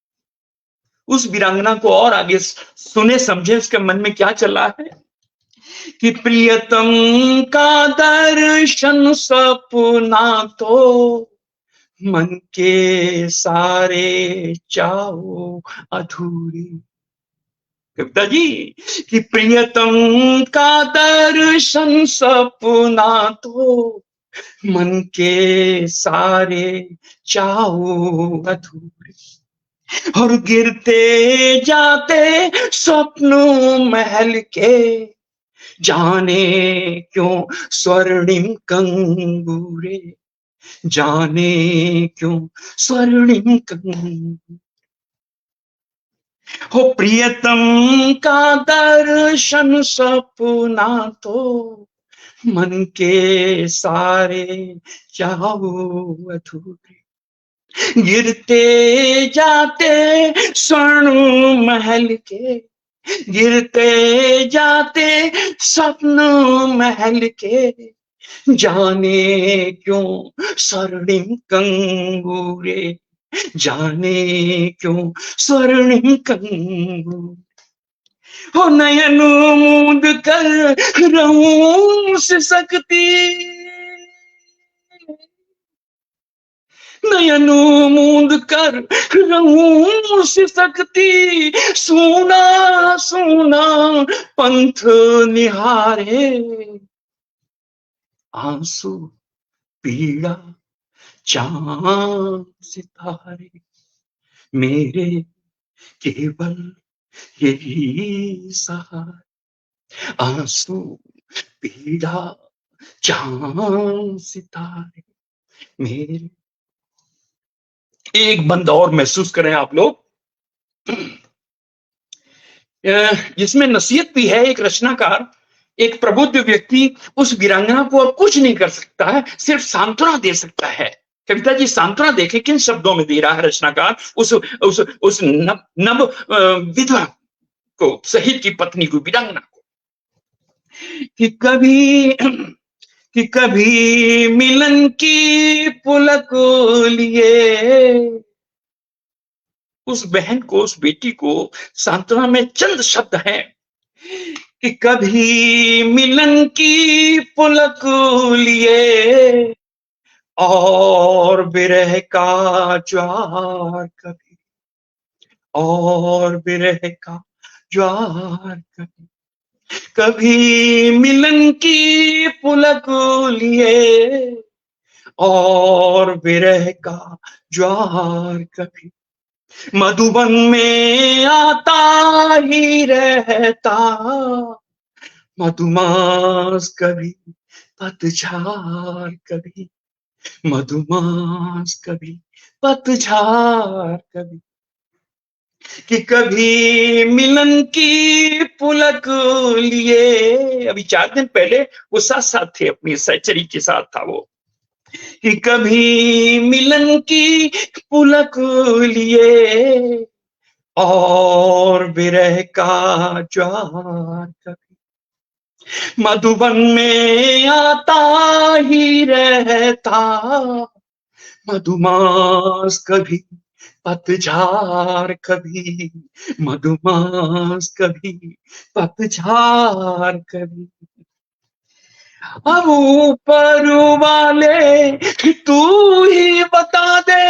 A: उस वीरांगना को और आगे सुने समझे, उसके मन में क्या चल रहा है कि प्रियतम का दर्शन सपना तो, मन के सारे चाहो अधूरी। कविता जी कि प्रियतम का दर्शन सपना तो, मन के सारे चाहो अधूरे, और गिरते जाते स्वप्नों महल के, जाने क्यों स्वर्णिम कंगूरे, जाने क्यों स्वर्णिम कंगूरे। हो प्रियतम का दर्शन सपना तो, मन के सारे चाहो अधूरे, गिरते जाते स्वर्ण महल के, गिरते जाते स्वप्न महल के, जाने क्यों स्वर्णिम कंगूरे, जाने क्यों स्वर्णिम कंगूरे। हो नयन मूंद कर रहूं सिसकती, नयन मूंद कर रहूं सिसकती, सुना सुना पंथ निहारे, आंसू, पीड़ा, चांद सितारे, मेरे केवल यही सहारे, आंसू, पीड़ा, चांद सितारे, मेरे एक बंद और महसूस करें आप लोग, जिसमें नसीहत भी है। एक रचनाकार, एक प्रबुद्ध व्यक्ति उस वीरांगना को और कुछ नहीं कर सकता है, सिर्फ सांत्वना दे सकता है। कविता जी सांत्वना देखे किन शब्दों में दे रहा है रचनाकार उस नव विधवा को, शहीद की पत्नी को, वीरांगना को, कि कभी मिलन की पुलक लिए उस बहन को, उस बेटी को सांत्वना में चंद शब्द हैं कि कभी मिलन की पुलक लिए और विरह का ज्वार कभी, और विरह का ज्वार कभी, कभी मिलन की पुलक लिए और विरह का ज्वार कभी, मधुबन में आता ही रहता मधुमास कभी, पतझड़ कभी, मधुमास कभी, पतझड़ कभी, कि कभी मिलन की पुलक लिए। अभी 4 दिन पहले वो साथ साथ थे, अपनी सहचरी के साथ था वो, कि कभी मिलन की पुलक लिए और विरह का ज्वार कभी, मधुबन में आता ही रहता मधुमास कभी, पतझड़ कभी, मधुमास कभी, पतझड़ कभी। अब ऊपर वाले तू ही बता दे,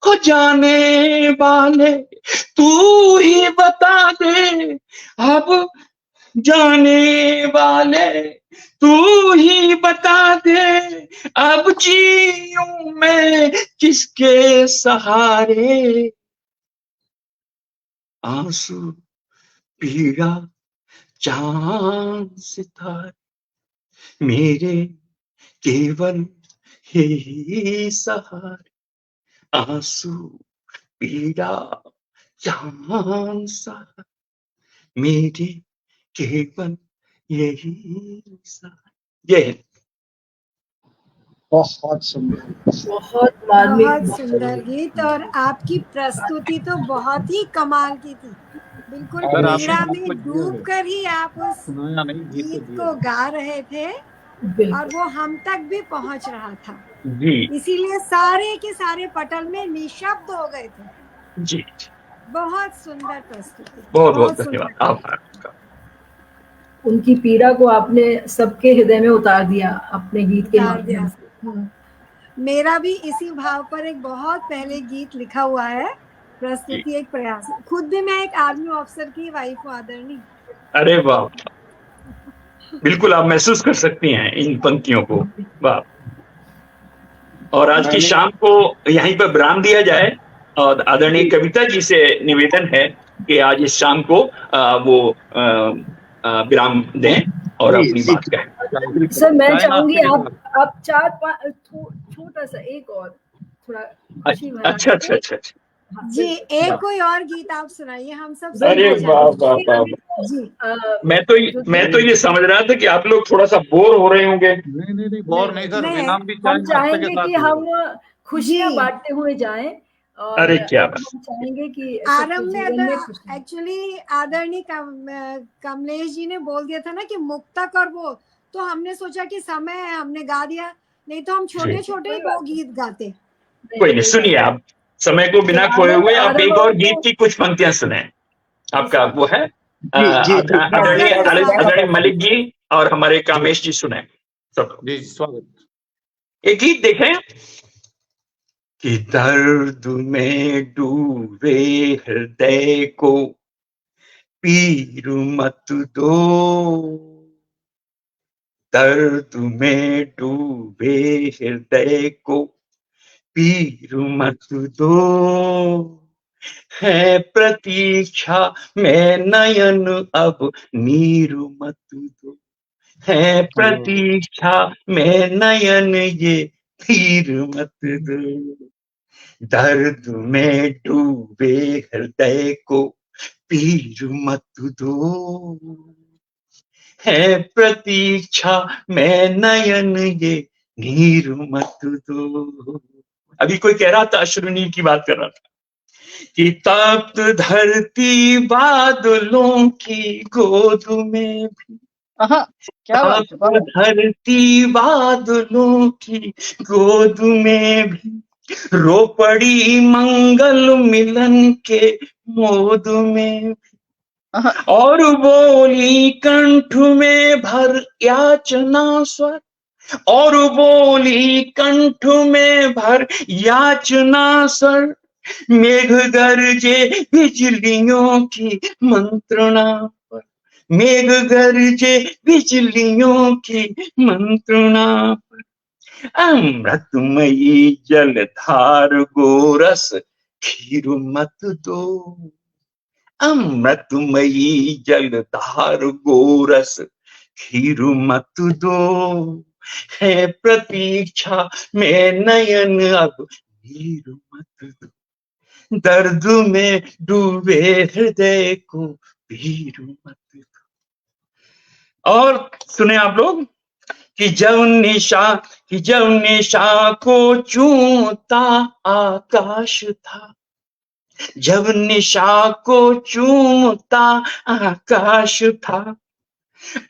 A: हो जाने वाले तू ही बता दे, अब जाने वाले तू ही बता दे, अब जीऊं मैं किसके सहारे, आंसू पीड़ा चांद सितारे मेरे केवल यही सहारे, आंसू पीड़ा चांद सहारे मेरे केवल यही सहारे। ये
B: बहुत सुंदर,
E: बहुत मार्मिक,
F: बहुत सुंदर गीत, और आपकी प्रस्तुति तो बहुत ही कमाल की थी। बिल्कुल पीड़ा में डूब कर ही आप उस गीत को गा रहे थे और वो हम तक भी पहुंच रहा था
A: जी,
F: इसीलिए सारे के सारे पटल में निशब्द हो गए थे।
A: जी,
F: बहुत सुंदर प्रस्तुति,
A: बहुत बहुत धन्यवाद, आभार।
E: उनकी पीड़ा को आपने सबके हृदय में उतार दिया अपने गीत के माध्यम से।
F: मेरा भी इसी भाव पर एक बहुत पहले गीत लिखा हुआ है, प्रस्तुति एक प्रयास। खुद भी मैं एक आर्मी ऑफिसर की वाइफ हूँ आदरणीय।
A: अरे वाह, बिल्कुल आप महसूस कर सकती हैं इन पंक्तियों को, वाह। और आज की शाम को यहीं पर विराम दिया जाए और आदरणीय कविता जी से निवेदन है कि आज इस शाम को वो विराम दें और अपनी बात कहें।
E: सर मैं चाहूंगी आप 4-5 छोटा सा एक और थोड़ा खुशी भरा।
A: अच्छा अच्छा अच्छा
F: जी, एक कोई और गीत आप सुनाइए, हम सब।
A: अरे वाह वाह वाह
F: जी,
A: मैं तो ये समझ रहा था कि आप लोग थोड़ा सा बोर हो रहे होंगे।
D: नहीं बोर नहीं सर,
F: नहीं,
D: भी
E: हम चाहेंगे कि हम खुशियां बांटते हुए जाएं। और
A: अरे क्या बात,
E: हम चाहेंगे कि
F: आरंभ में अगर एक्चुअली आदरणीय कमलेश जी ने बोल दिया था ना कि मुक्तक और वो, तो हमने सोचा कि समय है, हमने गा दिया, नहीं तो हम छोटे छोटे वो गीत गाते।
A: कोई नहीं, सुनिए आप, समय को बिना खोए हुए आप एक और गीत की कुछ पंक्तियां सुने। आपका वो है आदरणीय मलिक जी और हमारे कामेश जी सुने सब।
D: जी स्वागत।
A: एक गीत देखें कि दर्द में डूबे हृदय को पीर मत दो, दर्द में डूबे हृदय को पीर मत दो, है प्रतीक्षा में नयन अब नीर मत दो, है प्रतीक्षा में नयन ये तीर मत दो, दर्द में डूबे हृदय को पीर मत दो, है प्रतीक्षा में नयन ये नीर मत दो। अभी कोई कह रहा था, अश्रुनील की बात कर रहा था कि तप्त धरती बादलों की गोद में भी,
C: क्या बात है,
A: तप्त धरती बादलों की गोद में भी रो पड़ी मंगल मिलन के मोद में, और बोली कंठ में भर याचना स्वर, और बोली कंठ में भर याचना स्वर, मेघ गरजे बिजलियों की मंत्रणा पर, मेघ गरजे बिजलियों की मंत्रणा पर, अमृतमयी जलधार गोरस खीर मत दो, अमृतमयी जलधार गोरस खीर मत दो, है प्रतीक्षा में नयन अब नीर मत दो, दर्द में डूबे हृदय को पीर मत दो। और सुने आप लोग कि जब निशा को चूमता आकाश था, जब निशा को चूमता आकाश था,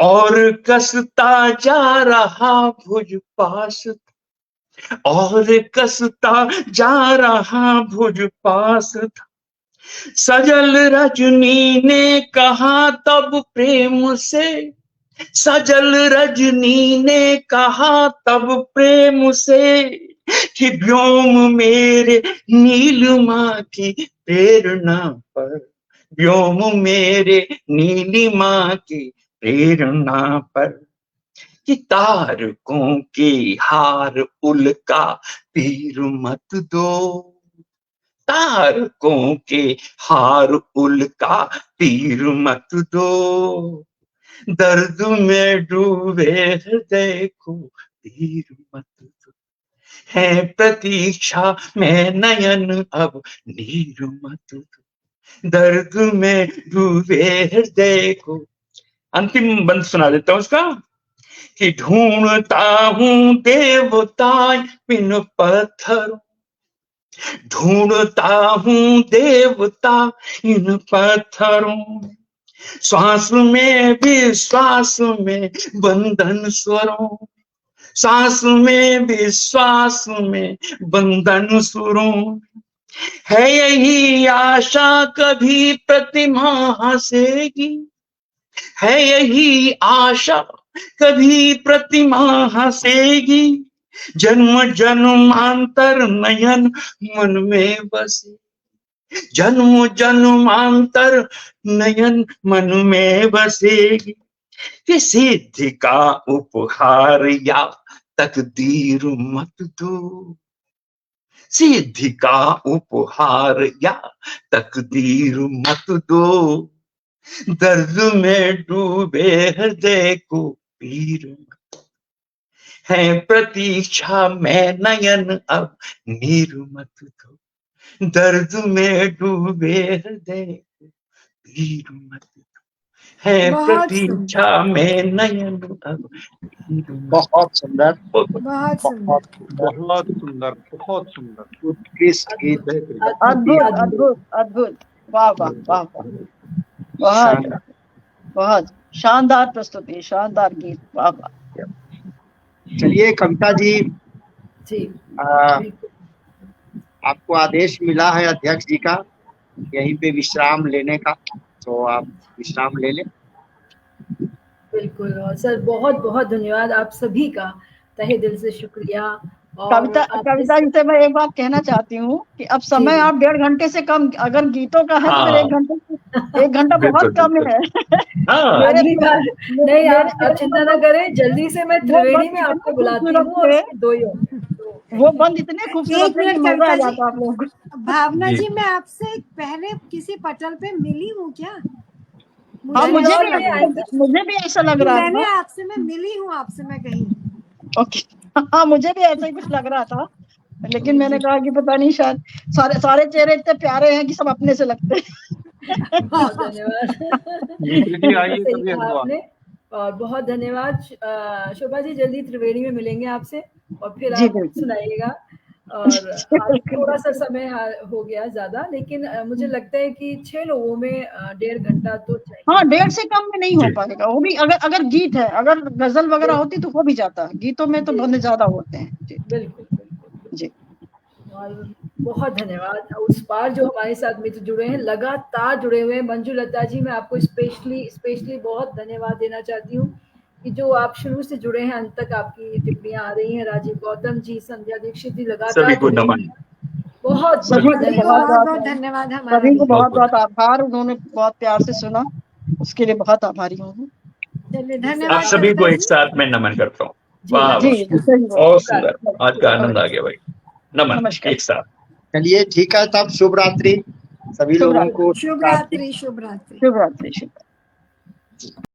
A: और कसता जा रहा भुज पास था, और कसता जा रहा भुज पास था, सजल रजनी ने कहा तब प्रेम से, सजल रजनी ने कहा तब प्रेम से कि व्योम मेरे नीलिमा की प्रेरणा पर, व्योम मेरे नीलिमा की प्रेरणा पर, कि तारकों के हार उल्का पीर मत दो, तारकों के हार उल्का पीर मत दो, दर्द में डूबे हृदय को पीर मत दो, है प्रतीक्षा में नयन अब नीर मत दो, दर्द में डूबे हृदय को। अंतिम बंद सुना देता हूं उसका कि ढूंढता हूं देवता बिन पत्थरों, ढूंढता हूं देवता इन पत्थरों, श्वास में विश्वास में बंधन स्वरों, सांस में विश्वास में बंधन सुरों, है यही आशा कभी प्रतिमा हंसेगी, है यही आशा कभी प्रतिमा हंसेगी, जन्म जन्मांतर नयन मन में बसे, जन्म जन्मांतर नयन मन में बसेगी, कि सिद्धि का उपहार या तकदीर मत दो, सिद्धि का उपहार या तकदीर मत दो, दर्द में डूबे हृदय को पीर मत दो, है प्रतीक्षा में नयन अब नीर मत दो, दर्द में डूबे हृदय को पीर मत दो, है प्रतीक्षा में नयन अब नीर मत दो।
B: बहुत सुंदर,
F: बहुत सुंदर,
D: बहुत सुंदर, बहुत सुंदर,
B: उत्कृष्ट गीत,
C: अद्भुत अद्भुत अद्भुत, वाह वाह वाह वाह, बहुत बहुत शानदार प्रस्तुति, शानदार गीत, वाह वाह।
B: चलिए कविता जी,
E: जी
B: आपको आदेश मिला है अध्यक्ष जी का यहीं पे विश्राम लेने का, तो आप विश्राम ले लें।
E: बिल्कुल। और सर बहुत बहुत धन्यवाद आप सभी का, तहे दिल से शुक्रिया। और
C: कविता जी से मैं एक बात कहना चाहती हूँ कि अब समय आप 1.5 घंटे से कम, अगर गीतों का है तो फिर 1 घंटा बहुत कम है।
E: अगली बार नहीं, आप चिंता ना करें, जल्दी से मैं त्रिवेणी में आपको बुलाती हूँ और दो ही
C: वो बंद इतने खूबसूरत है कि मजा आ जाता है आप लोगों को।
F: भावना जी, मैं आपसे पहले किसी पटल पे मिली हूँ क्या?
C: हाँ
F: मुझे
C: मुझे भी ऐसा लग रहा
F: मैंने
C: था।
F: आपसे मैं मिली हूँ आपसे मैं कहीं।
C: ओके, हाँ मुझे भी ऐसा ही कुछ लग रहा था, लेकिन मैंने कहा कि पता नहीं, शायद सारे चेहरे इतने प्यारे हैं कि सब अपने से लगते हैं।
E: बहुत धन्यवाद।
D: दीदी आइए
E: सही
D: कभी
E: कहा
D: हरिद्वार।
E: आपने, और बहुत धन्यवाद। शोभा जी जल्दी त्रिवेणी में मिलेंगे आपसे, और फिर
C: जी
E: आप
C: बिल्कुल।
E: सुनाइएगा। और आज थोड़ा सा समय हो गया ज्यादा, लेकिन मुझे लगता है कि 6 लोगों में 1.5 घंटा तो चाहिए।
C: हाँ 1.5 से कम में नहीं हो
A: जी।
C: पाएगा, वो भी अगर गीत है, अगर गजल वगैरह होती तो हो भी जाता, गीतों में तो बंदे ज्यादा होते हैं। जी
E: बिल्कुल बिल्कुल।
C: जी।
E: और बहुत धन्यवाद उस पार जो हमारे साथ मित्र जुड़े हैं, लगातार जुड़े हुए हैं। मंजू लता जी, मैं आपको स्पेशली बहुत धन्यवाद देना चाहती हूँ कि जो आप शुरू से जुड़े हैं, अंत तक आपकी टिप्पणियां आ रही हैं। राजीव गौतम जी, संध्या दीक्षित जी लगातार
A: सभी को
E: जुड़ी
A: नमन।
E: हुई हैं। बहुत
C: सभी
E: बहुत
C: को
F: सभी को
E: धन्यवाद।
F: बहुत बहुत धन्यवाद हमारा
C: सभी को
F: भी।
C: बहुत
A: बहुत
C: बहुत आभार, उन्होंने बहुत प्यार से सुना, उसके लिए बहुत आभारी हूँ।
F: चलिए
A: आप
F: धन्यवाद
A: सभी को
F: कविता
A: एक
F: जी।
A: साथ में नमन करता हूँ।
E: जी,
A: वाह वाह,
C: जी सही बात।
A: बहुत सुंदर, आज का आनंद आ गया भाई। नमन
C: नमस्कार।
A: एक साथ।
B: चलिए ठीक है, तब शुभ रात्रि सभी
C: शुभ
B: लोगों
C: रात्रि।
B: को।
F: शुभ रात्रि शुभ रात्रि।
C: शुभ रात्रि।